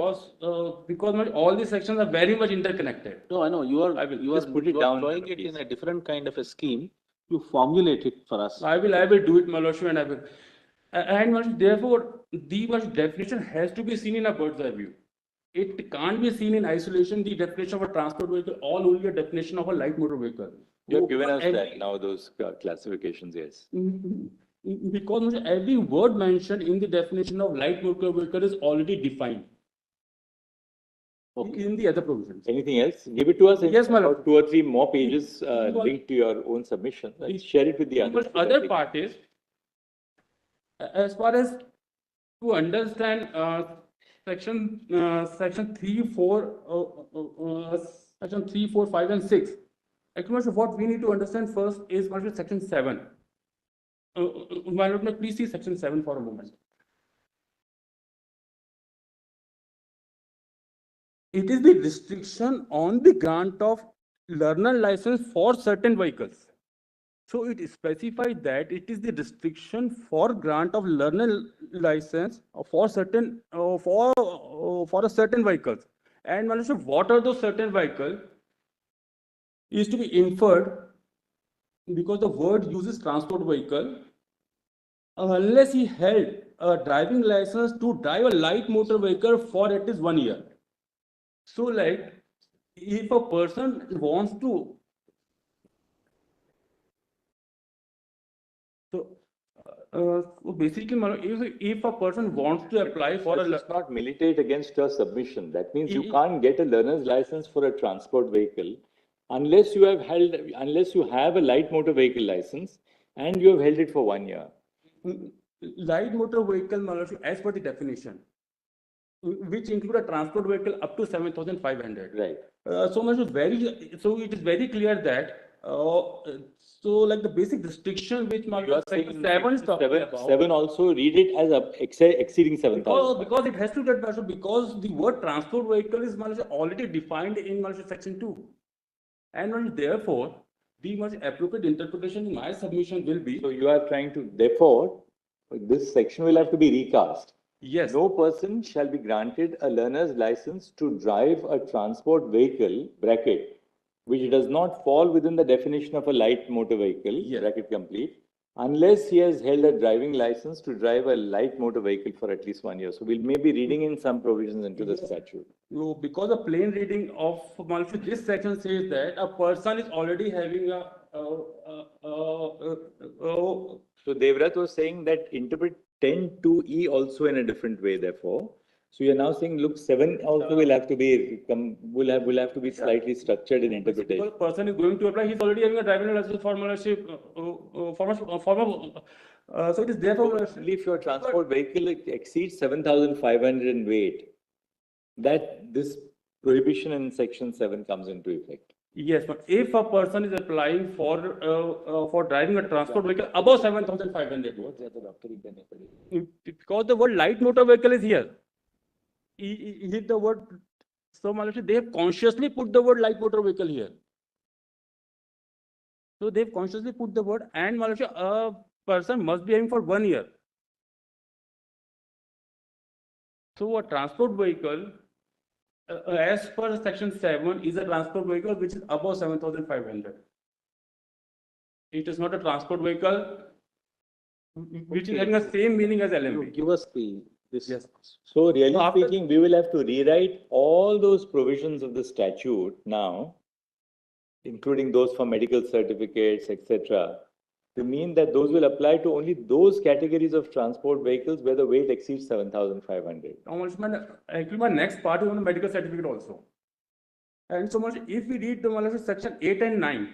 because all these sections are very much interconnected. No, I know you are. I will you just are, put it you are down, showing it please. in a different kind of a scheme. You formulate it for us. I will do it, my lordship, and I will. And therefore, the definition has to be seen in a bird's eye view. It can't be seen in isolation. The definition of a transport vehicle, all only a definition of a light motor vehicle. You have given us And- that now, those classifications, yes. Because every word mentioned in the definition of light motor vehicle is already defined in the other provisions. Anything else? Give it to us in Yes, my lord. about 2 or 3 more pages Well, linked to your own submission. Let's share it with the others. But so that other they- part is, as far as to understand section 3, 4, section 3, 4, 5, and 6. Actually, what we need to understand first is section 7. My lord, may please see section 7 for a moment. It is the restriction on the grant of learner license for certain vehicles. So it specifies that it is the restriction for grant of learner license for certain for a certain vehicles. And what are those certain vehicles is to be inferred because the word uses transport vehicle unless he held a driving license to drive a light motor vehicle for at least 1 year. So like if a person wants to basically, if a person wants to apply for Let's just not militate against your submission. That means you can't get a learner's license for a transport vehicle unless you have a light motor vehicle license and you have held it for 1 year. light motor vehicle, as per the definition, which include a transport vehicle up to 7,500. Right. So it is very clear that so like the basic restriction which You are saying 7 is talking about. 7 also read it as exceeding 7,000. Because it has to get better because the word transport vehicle is already defined in section 2. And therefore, the appropriate interpretation in my submission will be. So you are trying to, therefore, this section will have to be recast. Yes. No person shall be granted a learner's license to drive a transport vehicle, bracket, which does not fall within the definition of a light motor vehicle, Yes. bracket complete, unless he has held a driving license to drive a light motor vehicle for at least 1 year. So we'll maybe reading in some provisions into the statute. So because the plain reading of Malfi, this section says that a person is already having a So Devrat was saying that interpret 10(2)(e) also in a different way, therefore. So you're now saying, look, 7 also will have to be will have to be slightly structured in because interpretation. the person is going to apply, he's already having a driving license so it is therefore Only if your transport vehicle exceeds 7,500 in weight, that this prohibition in section 7 comes into effect. yes, but if a person is applying for driving a transport vehicle above 7,500, because the word light motor vehicle is here. Hit the word. So, Malachi, they have consciously put the word light motor vehicle here. So they've consciously put the word, and Malachi, a person must be having for 1 year. So a transport vehicle, as per section 7, is a transport vehicle which is above 7,500. It is not a transport vehicle which is having the same meaning as You LMB. give us this. Yes. So really So after- speaking, we will have to rewrite all those provisions of the statute now, including those for medical certificates, etc., to mean that those will apply to only those categories of transport vehicles where the weight exceeds 7,500. Actually, my next part is on the medical certificate also. And so much, if we read the section 8 and 9,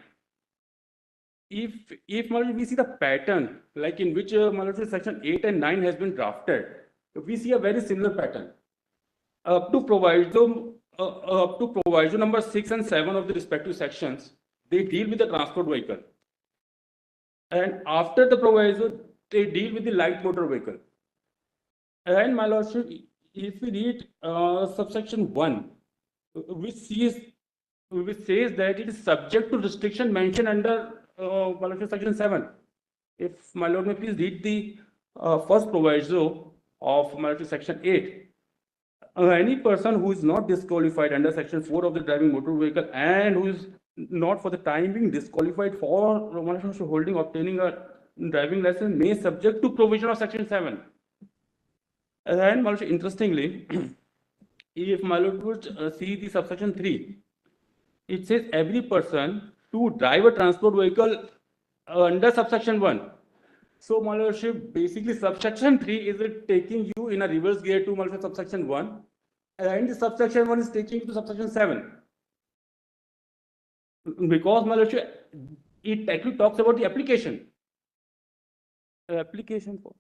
if we see the pattern, like in which section 8 and 9 has been drafted, we see a very similar pattern. Up to proviso number 6 and 7 of the respective sections, they deal with the transport vehicle. And after the proviso, they deal with the light motor vehicle. And my lordship, if we read subsection 1, which says that it is subject to restriction mentioned under section 7. If my lord may please read the first proviso of section 8. Any person who is not disqualified under section 4 of the driving motor vehicle and who is not for the time being disqualified for holding obtaining a driving license may subject to provision of section 7. And interestingly, if my lord would see the subsection 3, it says every person to drive a transport vehicle under subsection 1. So, my lordship, basically subsection 3 is it taking you in a reverse gear to subsection 1, and the subsection 1 is taking you to subsection 7. Because, my lordship, it actually talks about the application. Application for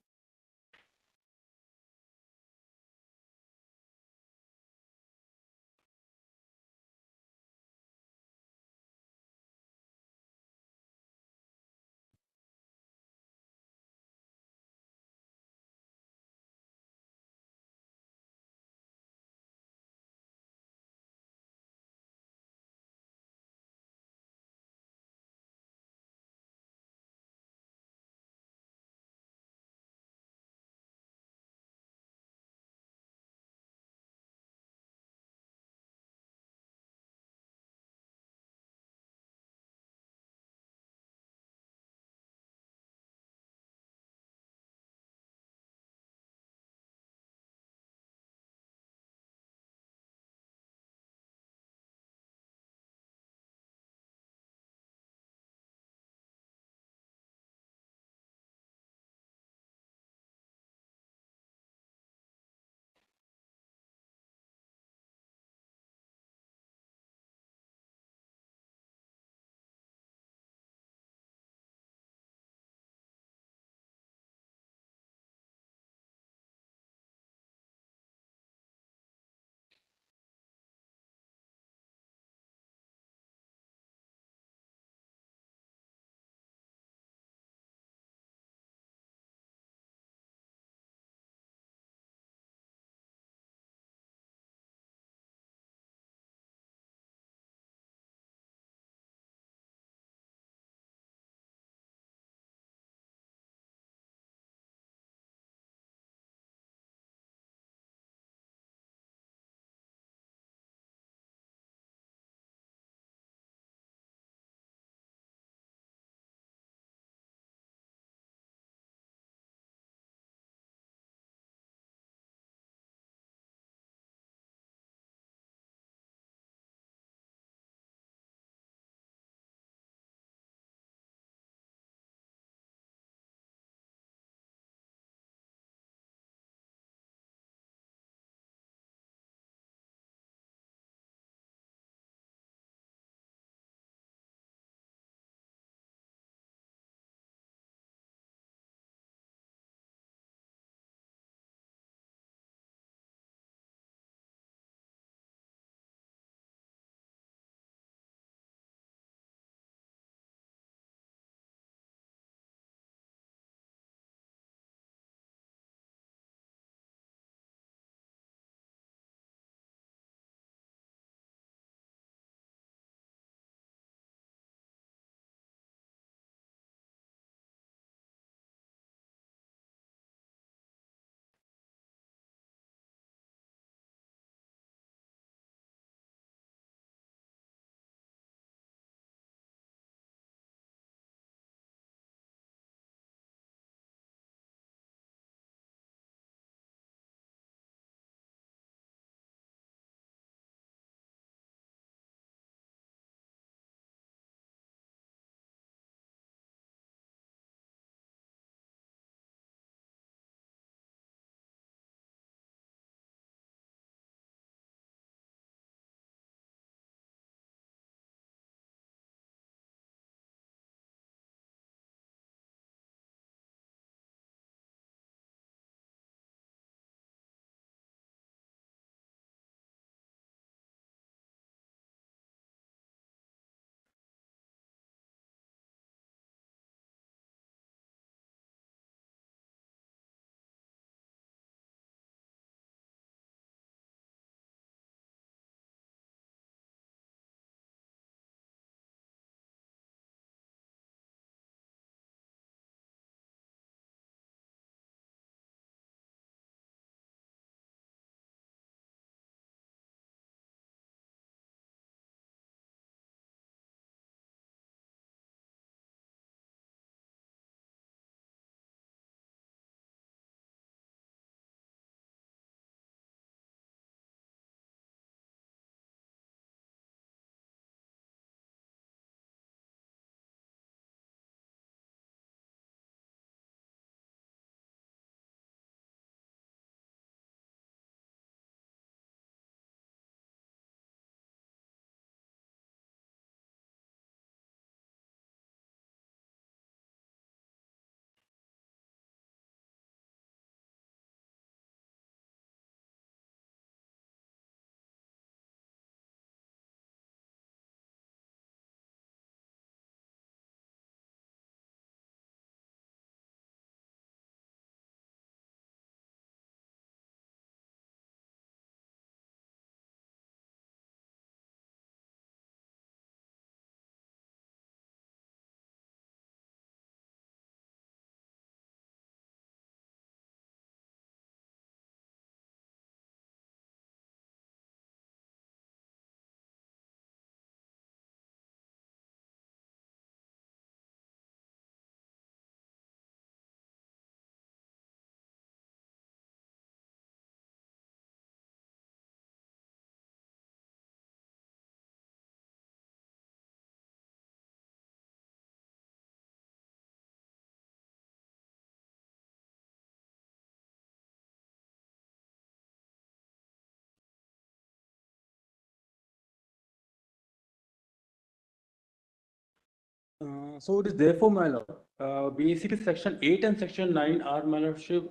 So it is therefore, my lord, basically section 8 and section 9 are, my lordship,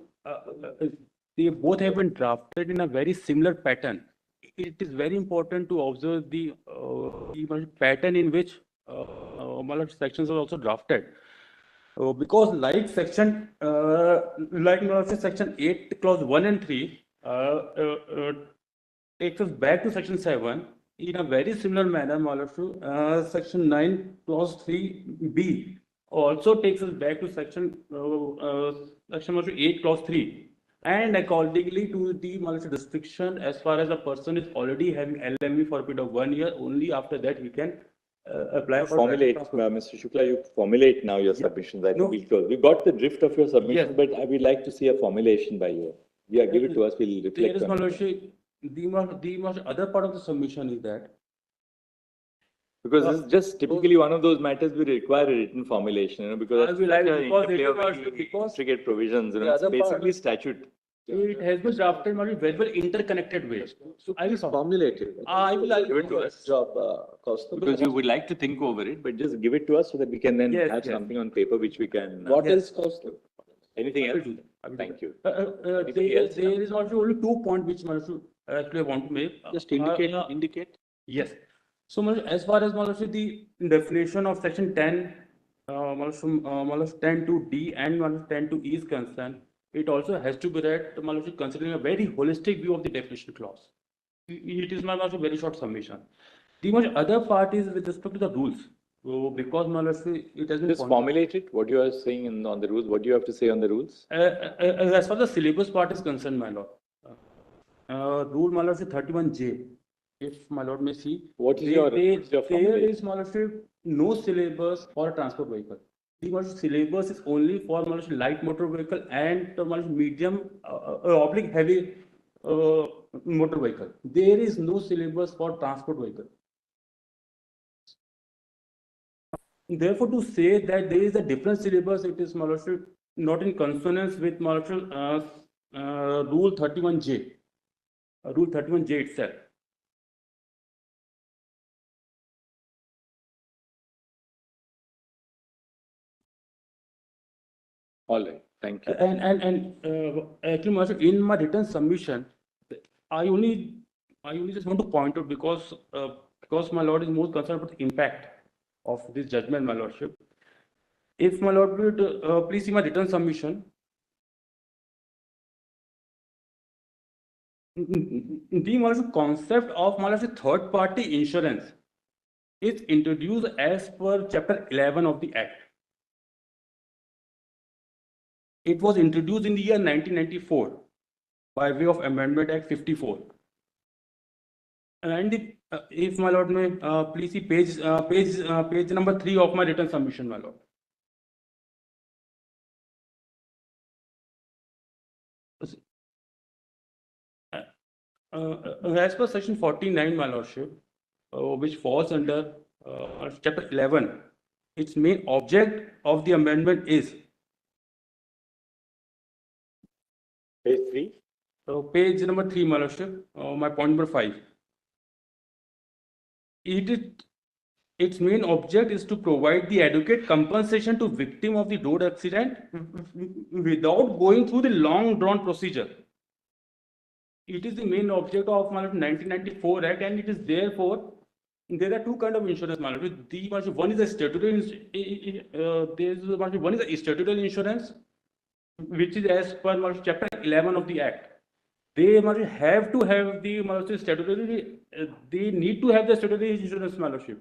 they both have been drafted in a very similar pattern. It is very important to observe the pattern in which my lord, sections are also drafted. Because like section, like my lordship, section 8 clause 1 and 3 takes us back to section 7 in a very similar manner, my lordship. Section 9 clause 3b also takes us back to section section 8 clause 3, and accordingly to the my lordship, restriction as far as a person is already having LME for a period of 1 year, only after that he can apply for Formulate, Mr. Shukla, you formulate now your submissions. I think we'll close. We got the drift of your submission, Yes. but I would like to see a formulation by you. Yeah, give it to us, we'll There reflect is, my on it. lordship, the other part of the submission is that Because this is just typically one of those matters we require a written formulation, because I it's will- such I will- a because it interplay of is also- very because intricate provisions, the it's other part- basically statute. it has been drafted in a very well interconnected way. So I will Formulate it. I will Give it to us. Job, Kaustubh. Because you would like to think over it, but just give it to us so that we can then Yes, have yes. something on paper which we can. What Yes. else, Kaustubh? Anything I will else? do that. I will do Thank that. you. There is also only 2 points which actually I want to make. Just indicate, Uh, indicate. Yes. So, as far as the definition of section 10, 10 to D and 10 to E is concerned, it also has to be read considering a very holistic view of the definition clause. It is a very short summation. The other part is with respect to the rules. So, because it has been Just pointed- formulate it, what you are saying on the rules, what do you have to say on the rules? As far as the syllabus part is concerned, my lord, rule, my lord, 31J, if my lord may see. What is your there formulation? is, my lordship, no syllabus for a transport vehicle. The my lordship, syllabus is only for my lordship, light motor vehicle and my lordship, medium oblique heavy motor vehicle. There is no syllabus for transport vehicle. Therefore, to say that there is a different syllabus, it is, my lordship, not in consonance with my lordship, rule 31J, rule 31J itself. All right, thank you. Actually, my lordship, in my written submission, I only just want to point out because my lord is more concerned about the impact of this judgment, my lordship. If my lord would please see my written submission. The my lordship, concept of my lordship, third party insurance is introduced as per chapter 11 of the Act. It was introduced in the year 1994 by way of Amendment Act 54. And if my lord may please see page number 3 of my written submission, my lord. As per section 49, my lordship, which falls under chapter 11, its main object of the amendment is Page 3? page number 3, my lordship, my point number 5. Its main object is to provide the adequate compensation to victim of the road accident without going through the long drawn procedure. It is the main object of 1994 Act, and it is therefore there are 2 kinds of insurance. One is a statutory one is a statutory insurance, which is as per chapter 11 of the Act. They have to have the statutory. They need to have the statutory insurance, my lordship.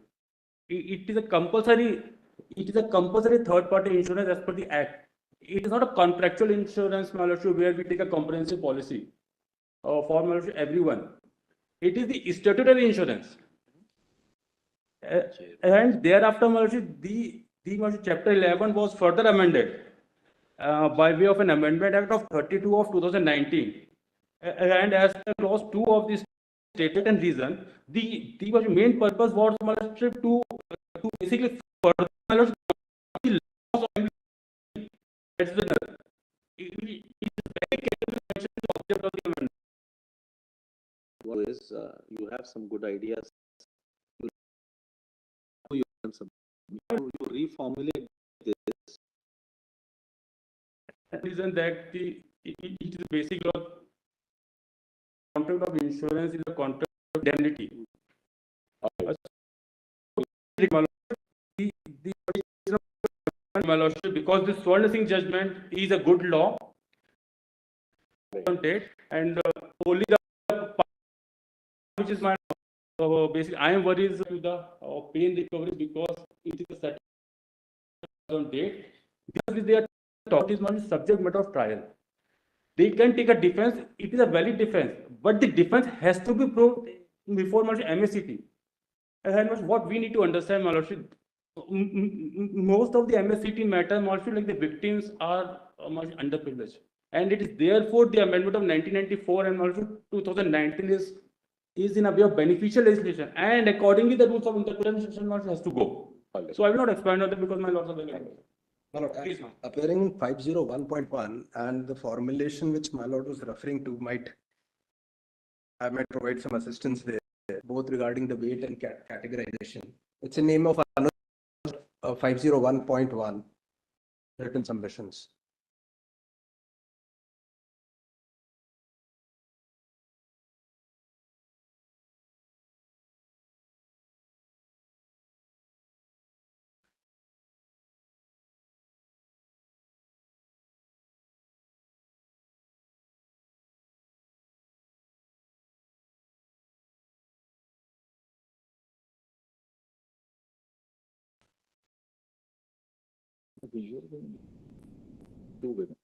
It is a compulsory. It is a compulsory third-party insurance as per the Act. It is not a contractual insurance, my lordship, where we take a comprehensive policy for my lordship, everyone. It is the statutory insurance. And thereafter, my lordship, the my lordship, chapter 11 was further amended by way of an Amendment Act of 32 of 2019. And as per clause 2 of this stated and reason, the main purpose was to basically further the laws of that's the it is very carefully mentioned the object of the amendment. What is, you have some good ideas. You can You reformulate this. Reason that it is a basic law. Contract of insurance is a contract of indemnity. My lordship, because this Swarna Singh judgment is a good law on date, and only the which is my basic. I am worried to the pain recovery because it is a set on date. Because they are taught is not subject matter of trial. They can take a defense. It is a valid defense, but the defense has to be proved before MSCT. And what we need to understand, my lordship, most of the MSCT matter, my lordship, like the victims are underprivileged. And it is therefore the amendment of 1994 and also 2019 is in a way of beneficial legislation. And accordingly, the rules of interpretation has to go. So I will not expand on that because my lords are very My lord, appearing in 501.1 and the formulation which my lord was referring to I might provide some assistance there, both regarding the weight and categorization. It's a name of 501.1 written submissions. Visual, two women.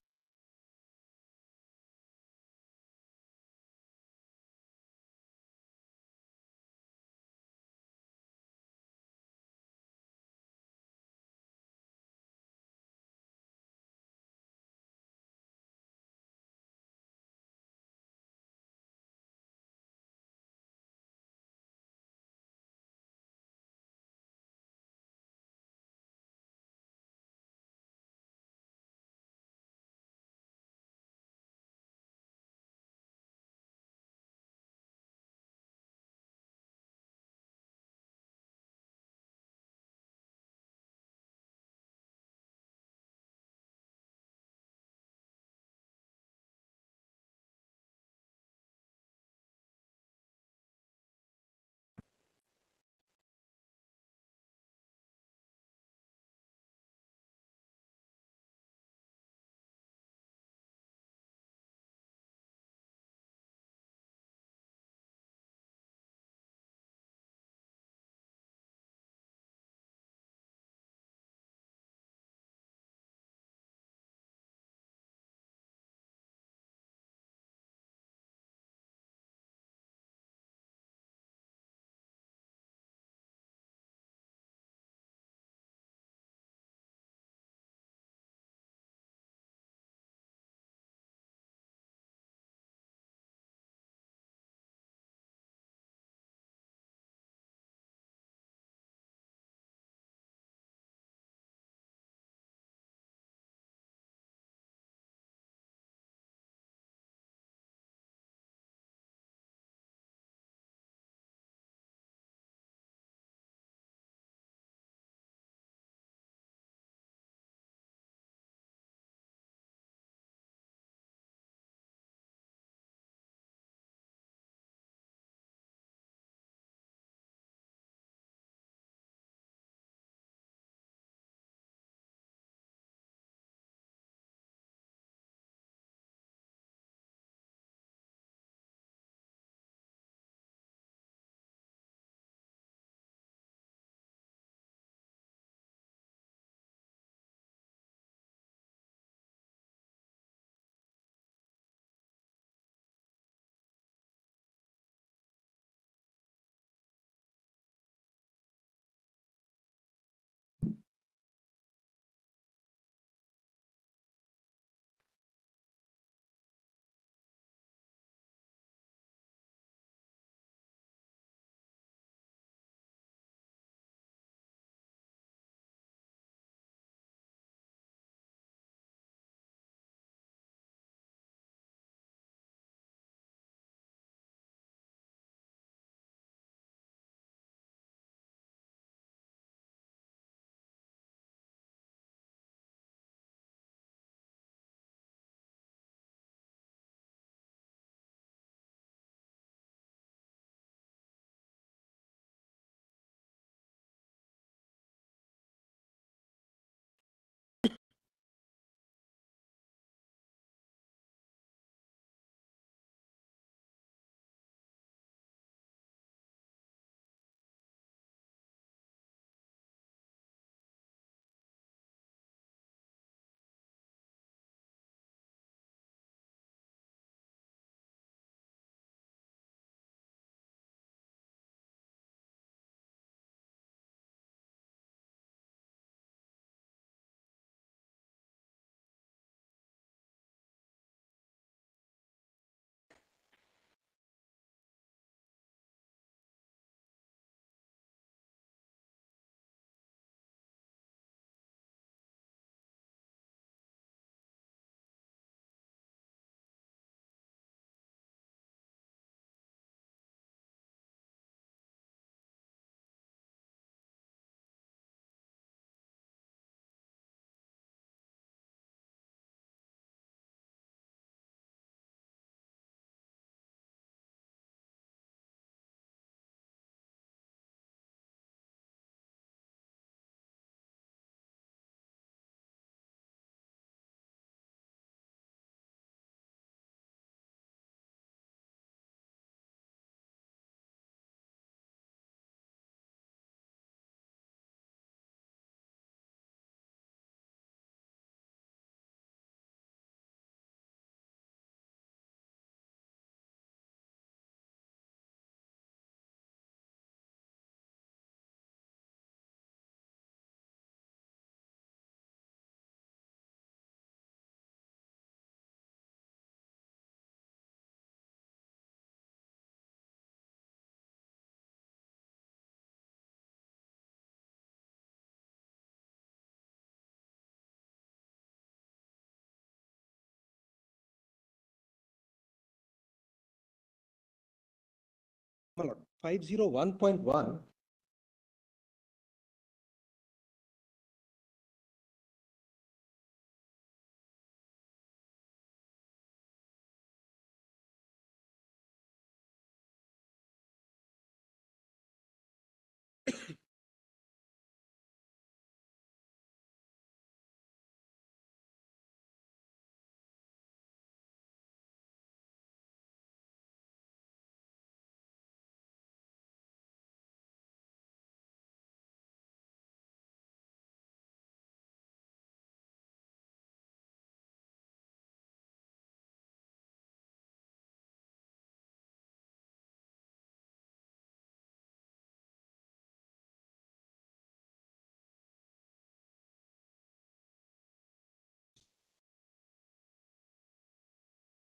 My lord, 501.1.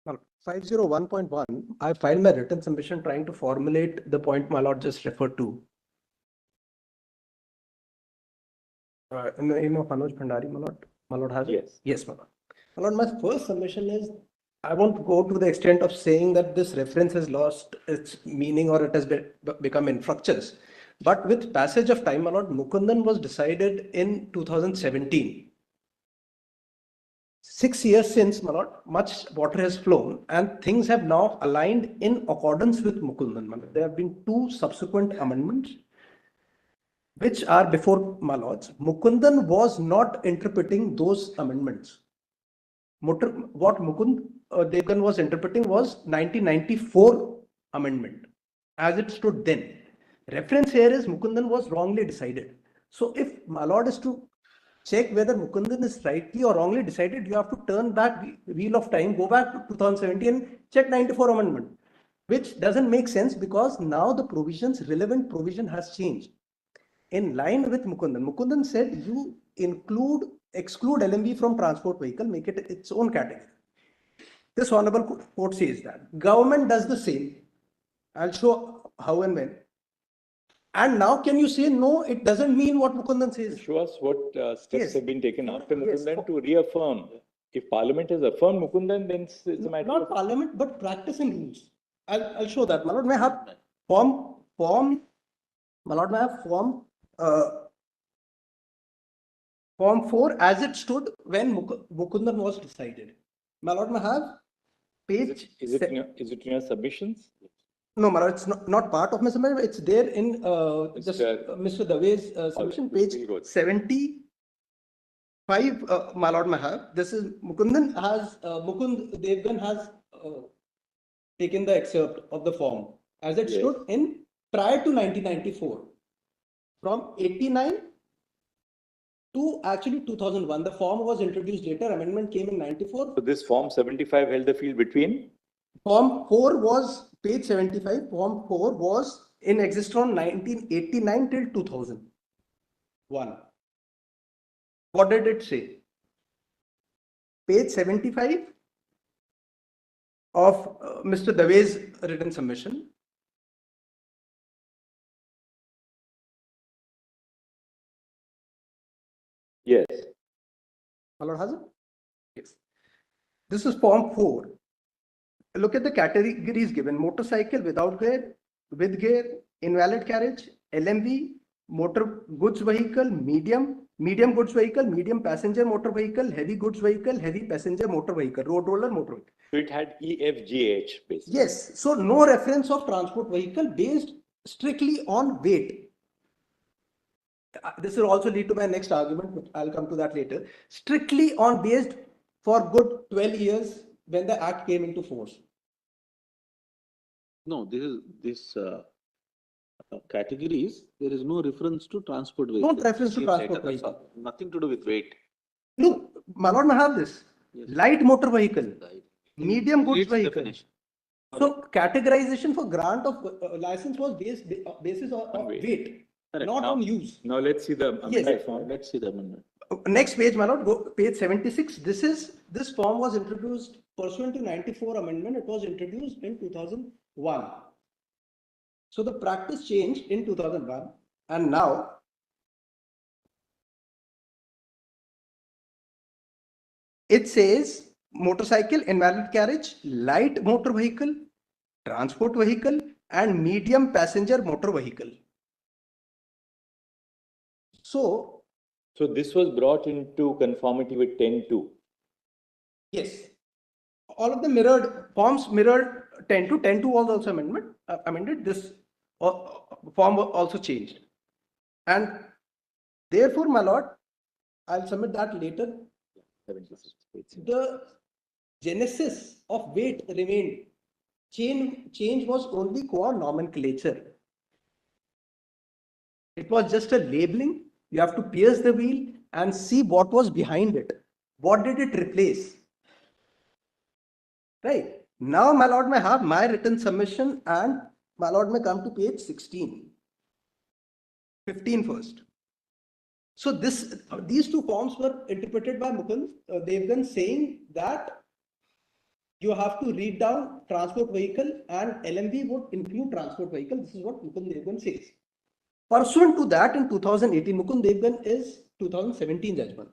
Well, 501.1, I filed my written submission trying to formulate the point my lord just referred to. In the name of Anuj Bhandari, my lord has it? Yes. Yes, my lord. My lord, my first submission is, I won't go to the extent of saying that this reference has lost its meaning or it has become infructuous. But with passage of time, my lord, Mukundan was decided in 2017. 6 years since, my lord, much water has flown and things have now aligned in accordance with Mukundan. My lord. There have been 2 subsequent amendments which are before my lords. Mukundan was not interpreting those amendments. What Mukund Devgan was interpreting was 1994 amendment as it stood then. Reference here is Mukundan was wrongly decided. So if my lord is to check whether Mukundan is rightly or wrongly decided, you have to turn back wheel of time, go back to 2017, check 94 amendment, which doesn't make sense because now the relevant provision has changed. In line with Mukundan, Mukundan said you exclude LMV from transport vehicle, make it its own category. This honorable court says that. Government does the same. I'll show how and when. And now can you say, no, it doesn't mean what Mukundan says? Show us what steps Yes. have been taken after Yes. Mukundan to reaffirm. If Parliament has affirmed Mukundan, then it's a matter Not of... Parliament, but practice and rules. I'll show that. My lord, may I have form, my lord, may I have form 4 as it stood when Mukundan was decided. My lord, may I have page... Is it in your submissions? No, Mara, it's not part of my submission. It's there in Mr. Dave's submission, page 75. My lord, may I have. This is Mukund Devgan has taken the excerpt of the form as it stood in prior to 1994. From 89 to actually 2001, the form was introduced later. Amendment came in 94. So this form 75 held the field between? Form 4 was page 75. Form 4 was in existence from 1989 till 2001. What did it say? Page 75 of Mr. Dave's written submission. Yes. My lord has it? Yes. This is form 4. Look at the categories given: motorcycle without gear, with gear, invalid carriage, LMV, motor goods vehicle, medium goods vehicle, medium passenger motor vehicle, heavy goods vehicle, heavy passenger motor vehicle, road roller motor vehicle. So it had EFGH basically. Yes. So no reference of transport vehicle based strictly on weight. This will also lead to my next argument, but I'll come to that later. Strictly on based for good 12 years when the act came into force. No, this categories, there is no reference to transport vehicle. No reference to transport vehicle. Nothing to do with weight. Look, my lord may have this. Yes. Light motor vehicle, Right. medium goods Its vehicle. definition. So categorization for grant of license was basis of weight, Correct. not on use. Now let's see the amendment form. Let's see the amendment. Next page, my lord, go page 76. This form was introduced pursuant to 94 amendment. It was introduced in 2001. So the practice changed in 2001, and now it says motorcycle, invalid carriage, light motor vehicle, transport vehicle, and medium passenger motor vehicle. So, So this was brought into conformity with 10.2. yes, all of the mirrored forms mirrored 10.2. 10.2 was also amended. This form also changed. And therefore, my lord, I'll submit that later. The genesis of weight remained. Change was only core nomenclature. It was just a labeling. You have to pierce the wheel and see what was behind it. What did it replace? Right. Now, my lord may have my written submission, and my lord may come to page 16. 15 first. So these two forms were interpreted by Mukund Devgan, saying that you have to read down transport vehicle and LMV would include transport vehicle. This is what Mukund Devgan says. Pursuant to that, in 2018, Mukund Devgan is 2017 judgment.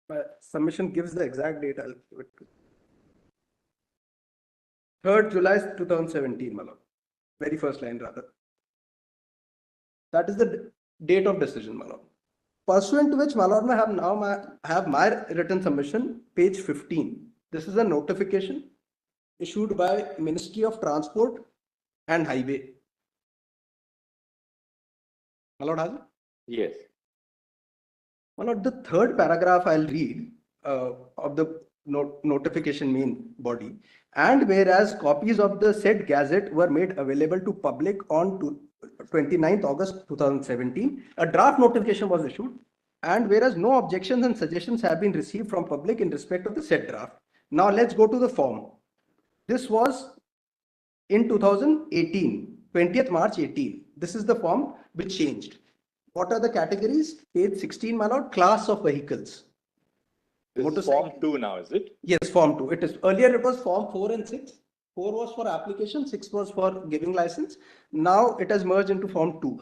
My submission gives the exact date. I'll give it to 3rd July 2017, my lord. Very first line, rather. That is the date of decision, my lord. Pursuant to which, my lord, may have my written submission, page 15. This is a notification issued by Ministry of Transport and Highway. My lord, has it? Yes. My lord, the third paragraph I'll read of the notification main body. And whereas copies of the said gazette were made available to public on 29th August 2017, a draft notification was issued. And whereas no objections and suggestions have been received from public in respect of the said draft. Now let's go to the form. This was in 2018, 20th March 18. This is the form which changed. What are the categories? Page 16, my lord, class of vehicles. This is form 2 now, is it? Yes, form 2. It is. Earlier it was form 4 and 6. 4 was for application, 6 was for giving license. Now it has merged into form 2.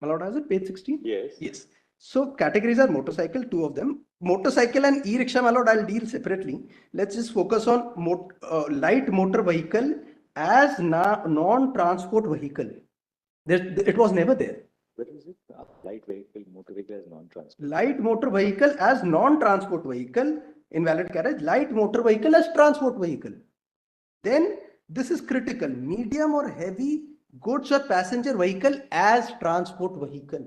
My lord, has it? Page 16? Yes. Yes. So categories are motorcycle, 2 of them. Motorcycle and e-rickshaw, my lord, I'll deal separately. Let's just focus on light motor vehicle as non-transport vehicle. It was never there. What is it? Light vehicle, motor vehicle as non-transport. Light motor vehicle as non-transport vehicle, invalid carriage. Light motor vehicle as transport vehicle. Then this is critical. Medium or heavy goods or passenger vehicle as transport vehicle.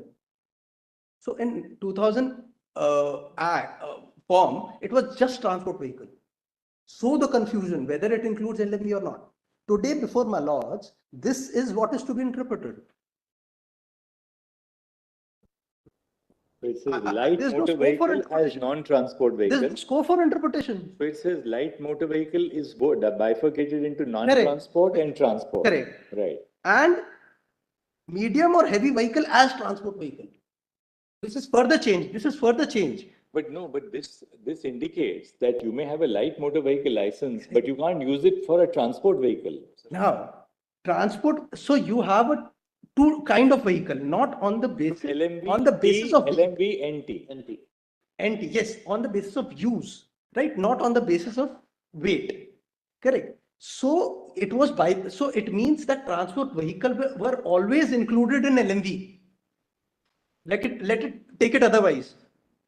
So in 2000 form, it was just transport vehicle. So the confusion whether it includes LMV or not. Today, before my lords, this is what is to be interpreted. So it says light motor vehicle as non-transport vehicle. There's scope for interpretation. So it says light motor vehicle is bifurcated into non-transport and transport. Correct. Right. And medium or heavy vehicle as transport vehicle. This is further change. This is further change. But no, but this indicates that you may have a light motor vehicle license, but you can't use it for a transport vehicle. Now, transport. So you have a two kind of vehicle, not on the basis LMV, on the basis of LMV NT. NT, yes, on the basis of use, right? Not on the basis of weight. Correct. So it was so it means that transport vehicle were always included in LMV. Let it take it otherwise.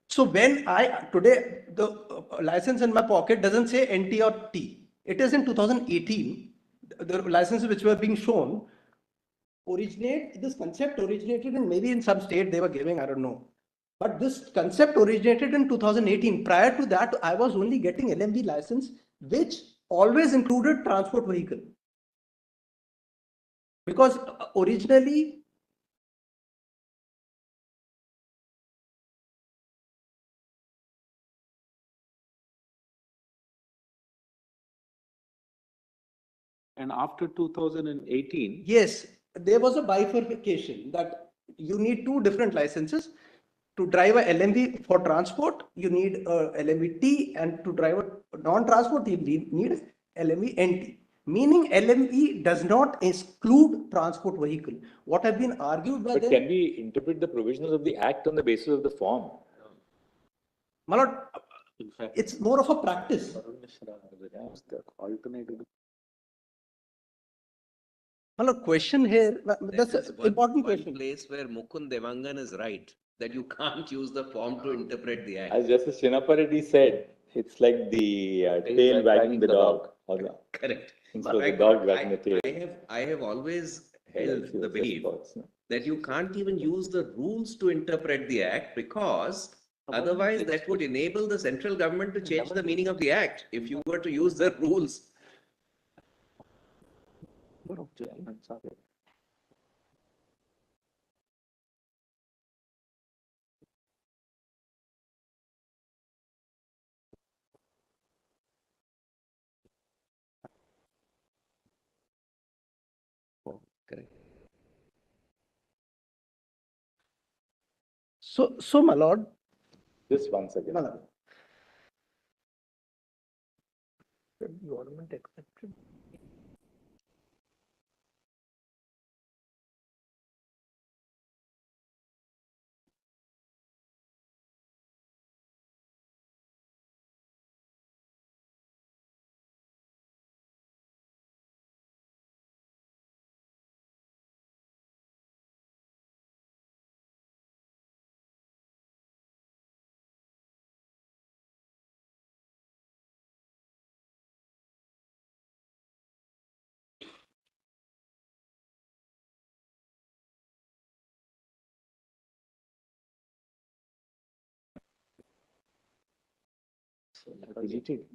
So when today the license in my pocket doesn't say NT or T. It is in 2018. The licenses which were being shown this concept originated in maybe in some state they were giving, I don't know. But this concept originated in 2018. Prior to that, I was only getting LMV license, which always included transport vehicle. Because originally, And after 2018, yes, there was a bifurcation that you need two different licenses. To drive a LMV for transport, you need a LMV T, and to drive a non-transport, you need LMV NT. meaning LMV does not exclude transport vehicle. What have been argued by But them, can we interpret the provisions of the Act on the basis of the form? my lord, In fact, it's more of a practice. alternative. My lord, question here, that's There is an one- important one question. place where Mukund Devangan is right, that you can't use the form to interpret the act. As Justice Chinnappa Reddy said, it's like the tail wagging the dog. Or the, Correct. instead of the Like, dog wagging the tail. I have always Head, I held see the what belief response, no? that you can't even use the rules to interpret the act because otherwise that would enable the central government to change the meaning of the act if you were to use the rules. Correct. So my lord, Just one second. my lord, Government accepted. Deleted.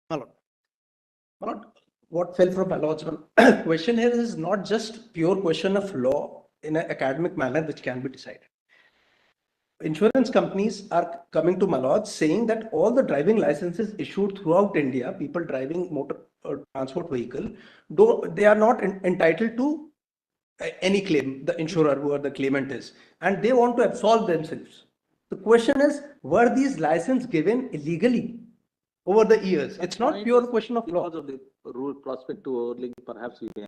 my lord. My lord, what fell from my lord's question here is not just pure question of law in an academic manner which can be decided. Insurance companies are coming to my lord saying that all the driving licenses issued throughout India, people driving motor transport vehicle, though they are not entitled to any claim, the insurer, whoever the claimant is, and they want to absolve themselves. The question is, were these licenses given illegally over the years? It's not pure question of law. Because of the rule prospective overlink, perhaps we may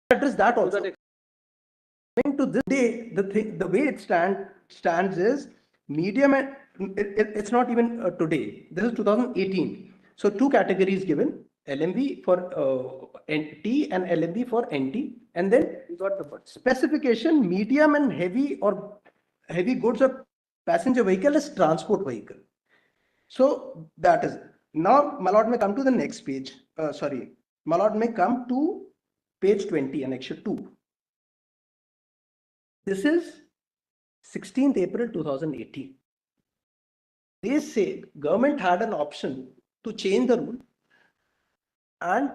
Address that also. Coming to this day, the way it stands is medium and it's not even today. This is 2018. So two categories given: LMV for T and LMV for NT, and then you got the specification: medium and heavy or heavy goods or passenger vehicle is transport vehicle. So that is now. My lord may come to the next page. Sorry, my lord may come to page 20, annexure 2. This is 16th April 2018. They say government had an option to change the rule and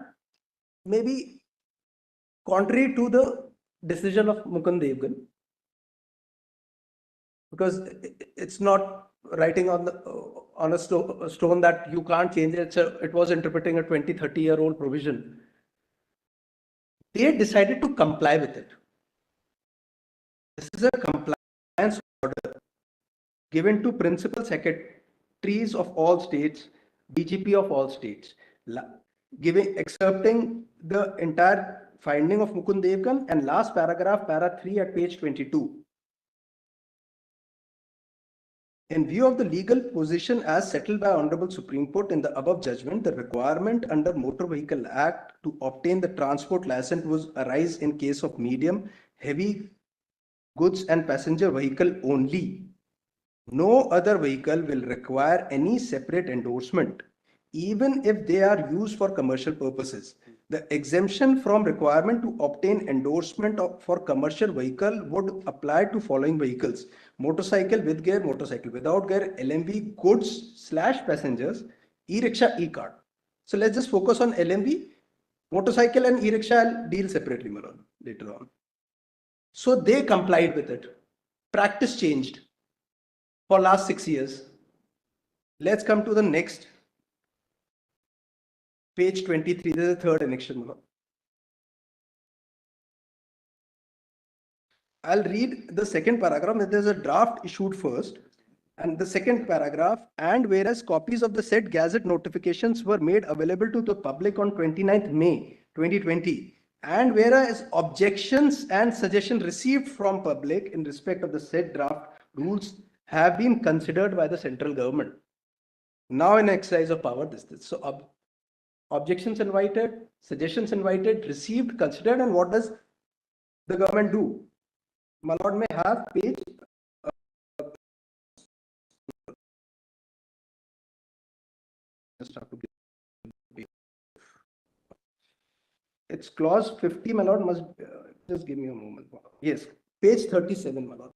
maybe contrary to the decision of Mukund Devgan, because it's not writing on the on a stone that you can't change it. So it was interpreting a 20-30-year-old provision. They decided to comply with it. This is a compliance order given to principal secretaries of all states, DGP of all states, accepting the entire finding of Mukund Devgan and last paragraph, para 3 at page 22. In view of the legal position as settled by Honorable Supreme Court in the above judgment, the requirement under Motor Vehicle Act to obtain the transport license was arise in case of medium, heavy goods and passenger vehicle only. No other vehicle will require any separate endorsement, even if they are used for commercial purposes. The exemption from requirement to obtain endorsement for commercial vehicle would apply to following vehicles: motorcycle with gear, motorcycle without gear, LMV, goods/passengers, e-rickshaw, e-cart. So let's just focus on LMV. Motorcycle and e-rickshaw I'll deal separately, Malon, later on. So they complied with it. Practice changed for last 6 years. Let's come to the next. Page 23, this is the third annexion. I'll read the second paragraph. There's a draft issued first, and the second paragraph, and whereas copies of the said gazette notifications were made available to the public on 29th May 2020, and whereas objections and suggestions received from public in respect of the said draft rules have been considered by the central government. Now in exercise of power, this. So objections invited, suggestions invited, received, considered, and what does the government do? My lord may have page. Just have to give. It's clause 50, my lord, must just give me a moment. Yes, page 37, my lord.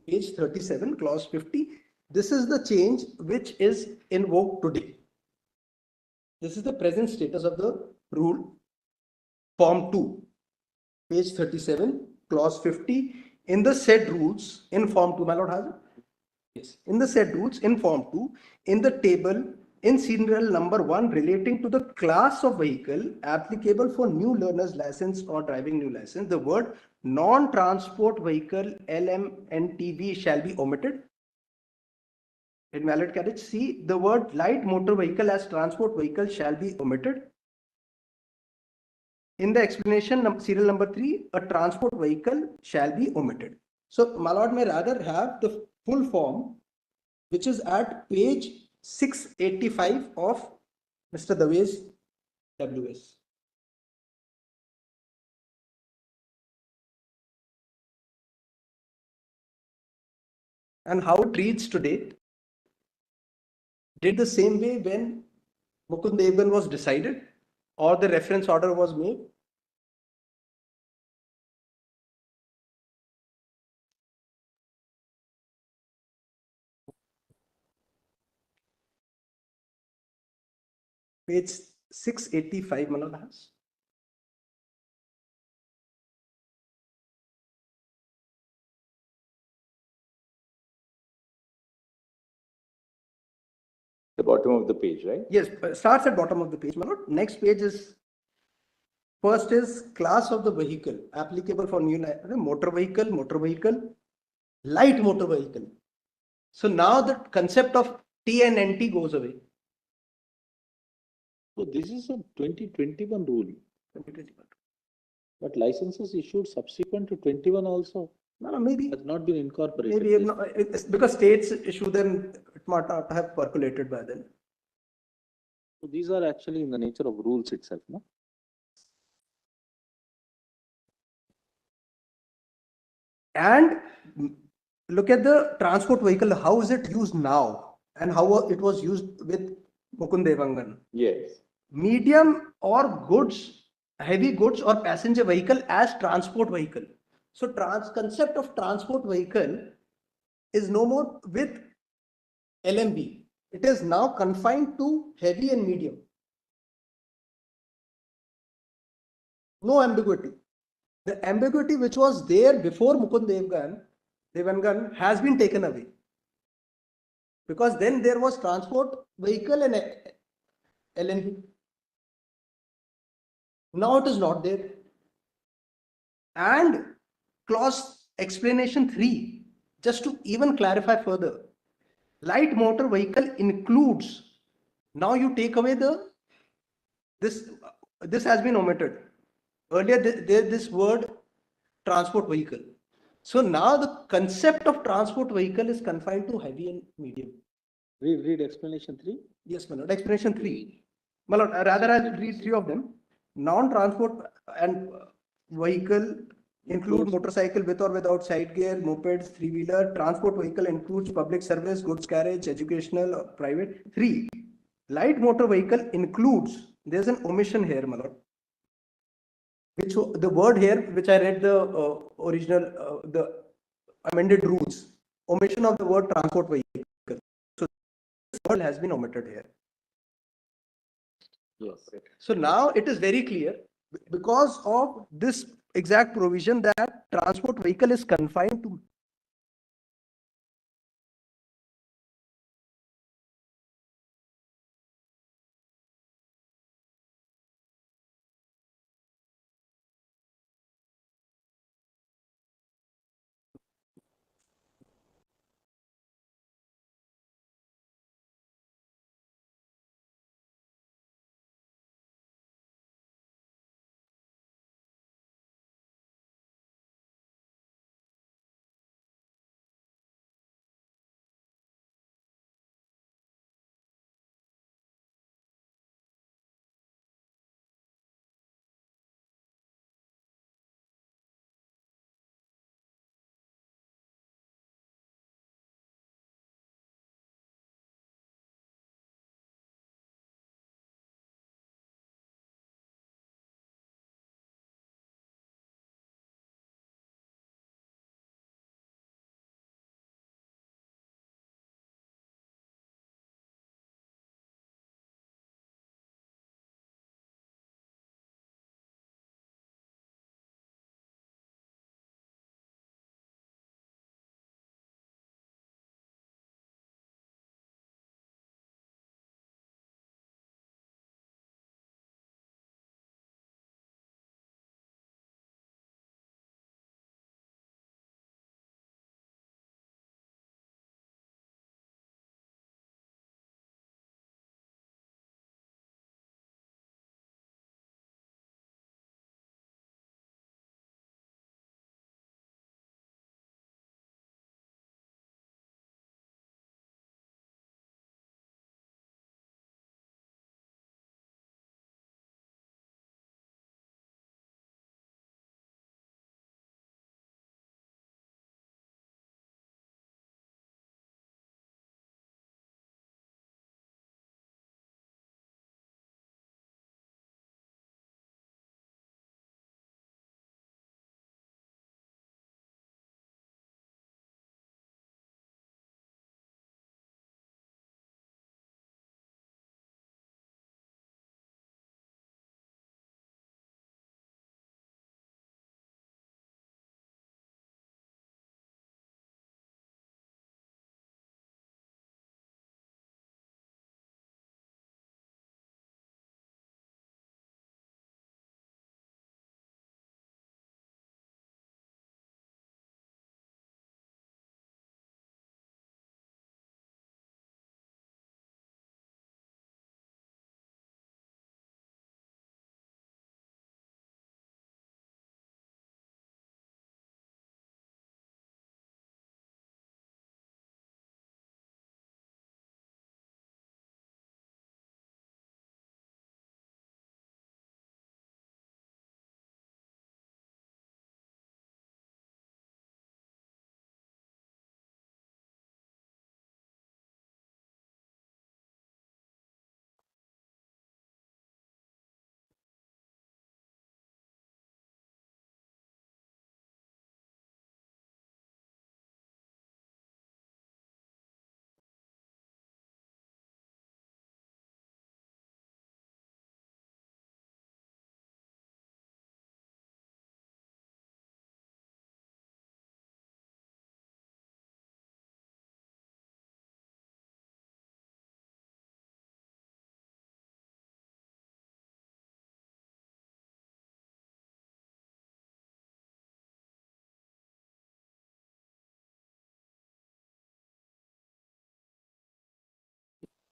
Page 37, clause 50. This is the change which is invoked today. This is the present status of the rule, form 2, page 37, clause 50. In the said rules, in form 2, my lord has it? Yes. In the said rules, in form 2, in the table, in serial number 1 relating to the class of vehicle applicable for new learner's license or driving new license, the word non-transport vehicle LMNTV shall be omitted. Invalid carriage. C, the word light motor vehicle as transport vehicle shall be omitted. In the explanation, serial number 3, a transport vehicle shall be omitted. So, my lord may rather have the full form, which is at page 685 of Mr. Dave's WS. And how it reads today, did the same way when Mukund Devgan was decided or the reference order was made. Page 685, Manal has. The bottom of the page, right? Yes, starts at bottom of the page, Manoj. Next page is, first is class of the vehicle applicable for new motor vehicle, light motor vehicle. So now the concept of T and NT goes away. So this is a 2021 rule. 2021. But licenses issued subsequent to 21 also No, maybe. has not been incorporated. Maybe it's because states issue them, it might not have percolated by then. So these are actually in the nature of rules itself, no? And look at the transport vehicle, how is it used now and how it was used with Mukund Devangan. Yes. Medium or goods, heavy goods or passenger vehicle as transport vehicle. So concept of transport vehicle is no more with LMB. It is now confined to heavy and medium. No ambiguity. The ambiguity which was there before Mukund Devangan has been taken away. Because then there was transport vehicle and LNB. Now it is not there. And clause explanation 3, just to even clarify further, light motor vehicle includes, now you take away this has been omitted. Earlier this word transport vehicle. So now the concept of transport vehicle is confined to heavy and medium. Read explanation 3. Yes, my lord. Explanation 3. My lord, rather I'll read 3 of them. Non-transport and vehicle include motorcycle with or without side gear, mopeds, three-wheeler. Transport vehicle includes public service, goods carriage, educational, or private. 3. Light motor vehicle includes, there's an omission here, my lord. which the word here, which I read the original, the amended rules, omission of the word transport vehicle. So this word has been omitted here. Yes. So now it is very clear because of this exact provision that transport vehicle is confined to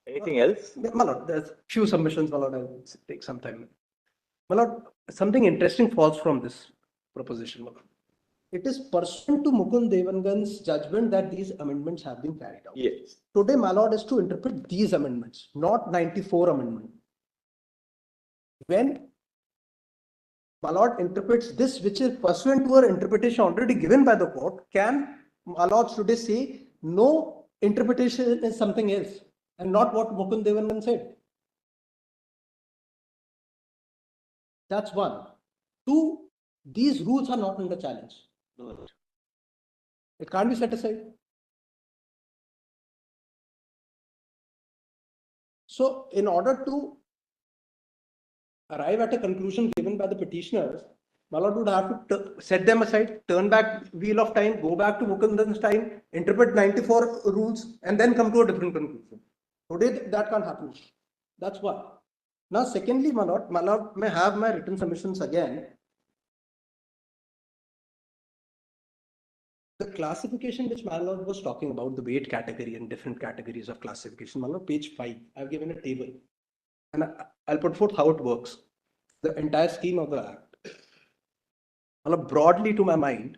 Anything else? Malad, there's few submissions, Malad, I'll take some time. Malad, something interesting falls from this proposition, Malad. It is pursuant to Mukund Devangan's judgment that these amendments have been carried out. Yes. Today, Malad is to interpret these amendments, not 94 amendment. When Malad interprets this, which is pursuant to an interpretation already given by the court, can Malad today say no, interpretation is something else and not what Mukund Devangan said? That's one. Two, these rules are not under challenge. It can't be set aside. So in order to arrive at a conclusion given by the petitioners, Malad would have to set them aside, turn back wheel of time, go back to Mukundan's time, interpret 94 rules, and then come to a different conclusion. Today, that can't happen. That's one. Now, secondly, Malad may have my written submissions again. The classification which Malad was talking about, the weight category and different categories of classification, Malad, page 5, I've given a table. And I'll put forth how it works. The entire scheme of the act. Broadly to my mind,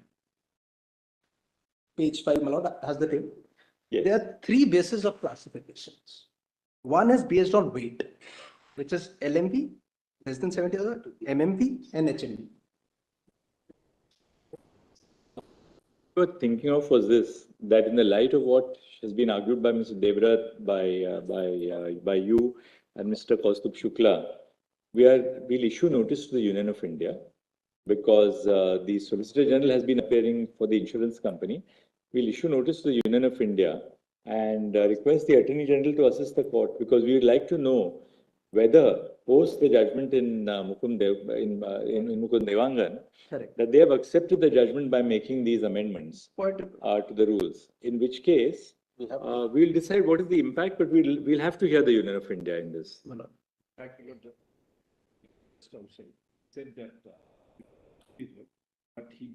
page 5 has the table. Yes. There are three bases of classifications. One is based on weight, which is LMV, less than 70, MMV, and HMV. What we're thinking of was this, that in the light of what has been argued by Mr. Devrat, by you and Mr. Kaustubh Shukla, we'll issue notice to the Union of India, because the Solicitor General has been appearing for the insurance company. We'll issue notice to the Union of India and request the Attorney General to assist the court, because we would like to know whether post the judgment in Mukund Devangan, Correct. that they have accepted the judgment by making these amendments to the rules. In which case, we'll decide what is the impact, but we'll have to hear the Union of India in this. Said that, but he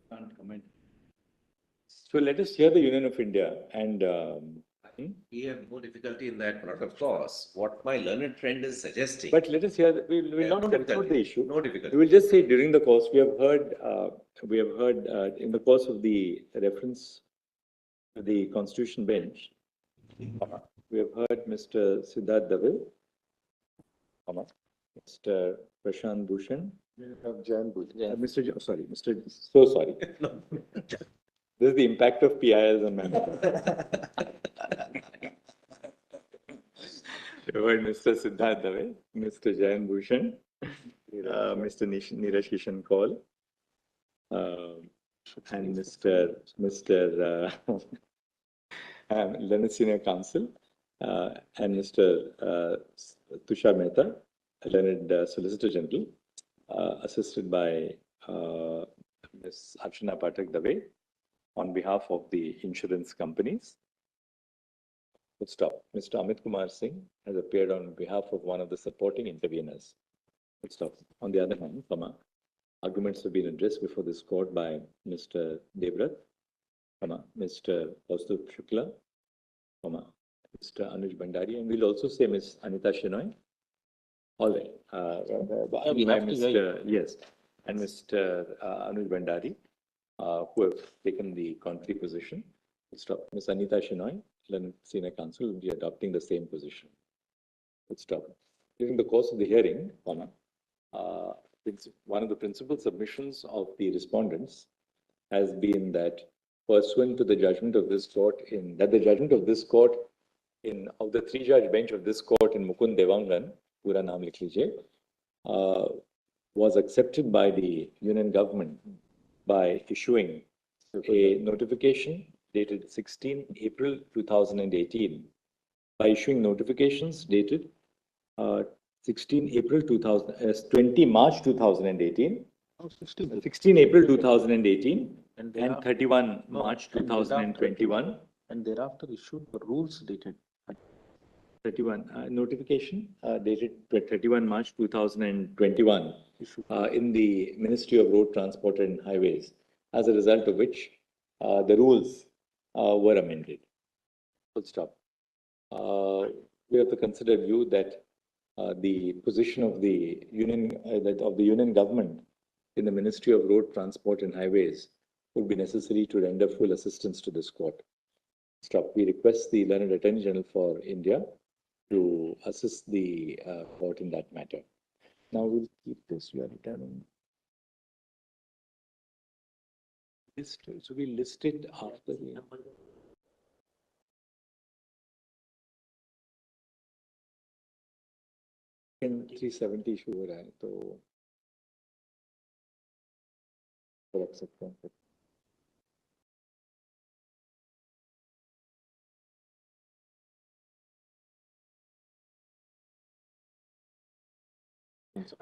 can't comment. So let us hear the Union of India and. We have no difficulty in that, but of course, what my learned friend is suggesting. But let us hear. We'll Yeah, not no conclude difficulty. the issue. No difficulty. We will just say during the course we have heard in the course of the reference to the Constitution bench, we have heard Mr. Siddharth Dave, Mr. Prashant Bhushan, Jan Bhujan. Mr. So sorry. This is the impact of PILs on members. Mr. Siddharth Dave, Mr. Jayan Bhushan, Mr. Neeraj Kishan Kaul, and Mr. Learned Senior Counsel, and Mr. Tushar Mehta, Learned Solicitor General, assisted by Ms. Archana Pathak Dave on behalf of the insurance companies. Stop. Mr. Amit Kumar Singh has appeared on behalf of one of the supporting interveners. Stop. On the other hand, arguments have been addressed before this court by Mr. Devrat, Mr. Kaustubh Shukla, Mr. Anuj Bhandari, and we'll also say Ms. Anita Shenoy. All right. We have to hear yes, and Mr. Anuj Bhandari, who have taken the contrary position. Stop. Ms. Anita Shenoy, Senior Counsel, will be adopting the same position. Stop. During the course of the hearing, one of the principal submissions of the respondents has been that pursuant to the judgment of this court of the three-judge bench of this court in Mukund Devangan, pura naam likh lijiye, was accepted by the union government by issuing a notification dated 16 April 2018, by issuing notifications dated 16 April 20, 20 March 2018, 16 April 2018, and 31 March 2021. And thereafter issued the rules dated 31 notification dated 31 March 2021 in the Ministry of Road Transport and Highways, as a result of which the rules were amended. Full stop. We have the considered view that the position of the union government in the Ministry of Road Transport and Highways would be necessary to render full assistance to this court. Stop. We request the Learned Attorney General for India to assist the court in that matter. Now we'll keep this. We are returning. So we list it after the. 370 शुरू हो रहा है तो रख सकते हैं.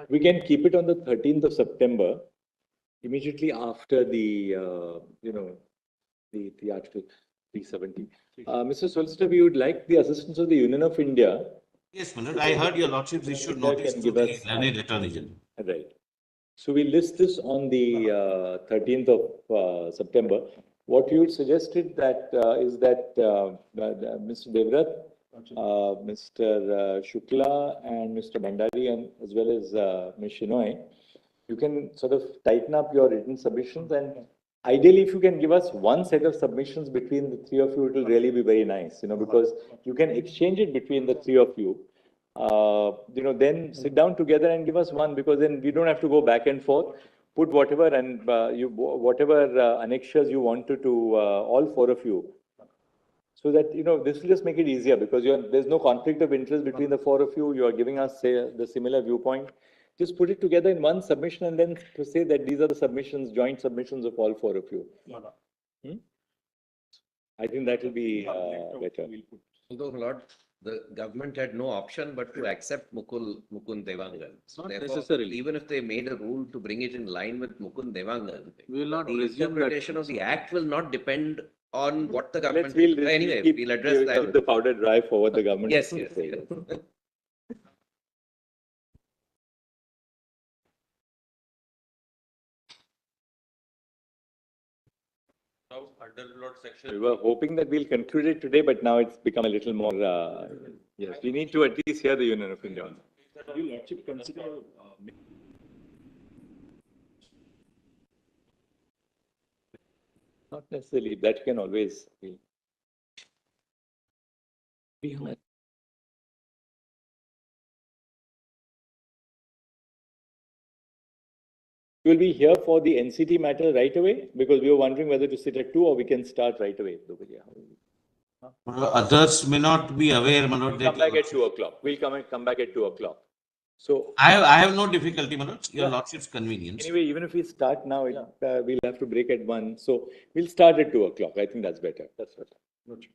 We can keep it on the 13th of September, immediately after the, the article 370. Mr. Solicitor, we would like the assistance of the Union of India. Yes, Manoj, I heard your lordship's issued notice Can to give the us- learned attorney general. Right. So we list this on the 13th of September. What you suggested that is that Mr. Devrat, Mr. Shukla and Mr. Bhandari and as well as Ms. Shinoy, you can sort of tighten up your written submissions, and ideally if you can give us one set of submissions between the three of you, it will really be very nice, because you can exchange it between the three of you. Then sit down together and give us one, because then we don't have to go back and forth. Put whatever and whatever annexures you wanted to all four of you, so that this will just make it easier, because there's no conflict of interest between the four of you. You are giving us the similar viewpoint. Just put it together in one submission and then to say that these are the submissions, joint submissions of all four of you. I think that will be better. Although, Lord, the government had no option but to accept Mukund Devangan. So Not therefore, necessarily. even if they made a rule to bring it in line with Mukund Devangan, We will not the presume that. interpretation of the act will not depend on what the government. We'll Anyway, keep, we'll address that. keep the powder dry for what the government. Yes, has yes, to say. yes. We were hoping that we'll conclude it today, but now it's become a little more. Yes, we need to at least hear the Union of India. Your lordship consider Not necessarily. That can always be on it. You will be here for the NCT matter right away, because we were wondering whether to sit at 2 or we can start right away. Others may not be aware, Manoj. We'll come back at 2 o'clock. We'll come back at 2 o'clock. So I have no difficulty, Manoj. Your lordship's convenience. anyway, even if we start now, we'll have to break at 1. So we'll start at 2 o'clock. I think that's better. That's better. Okay.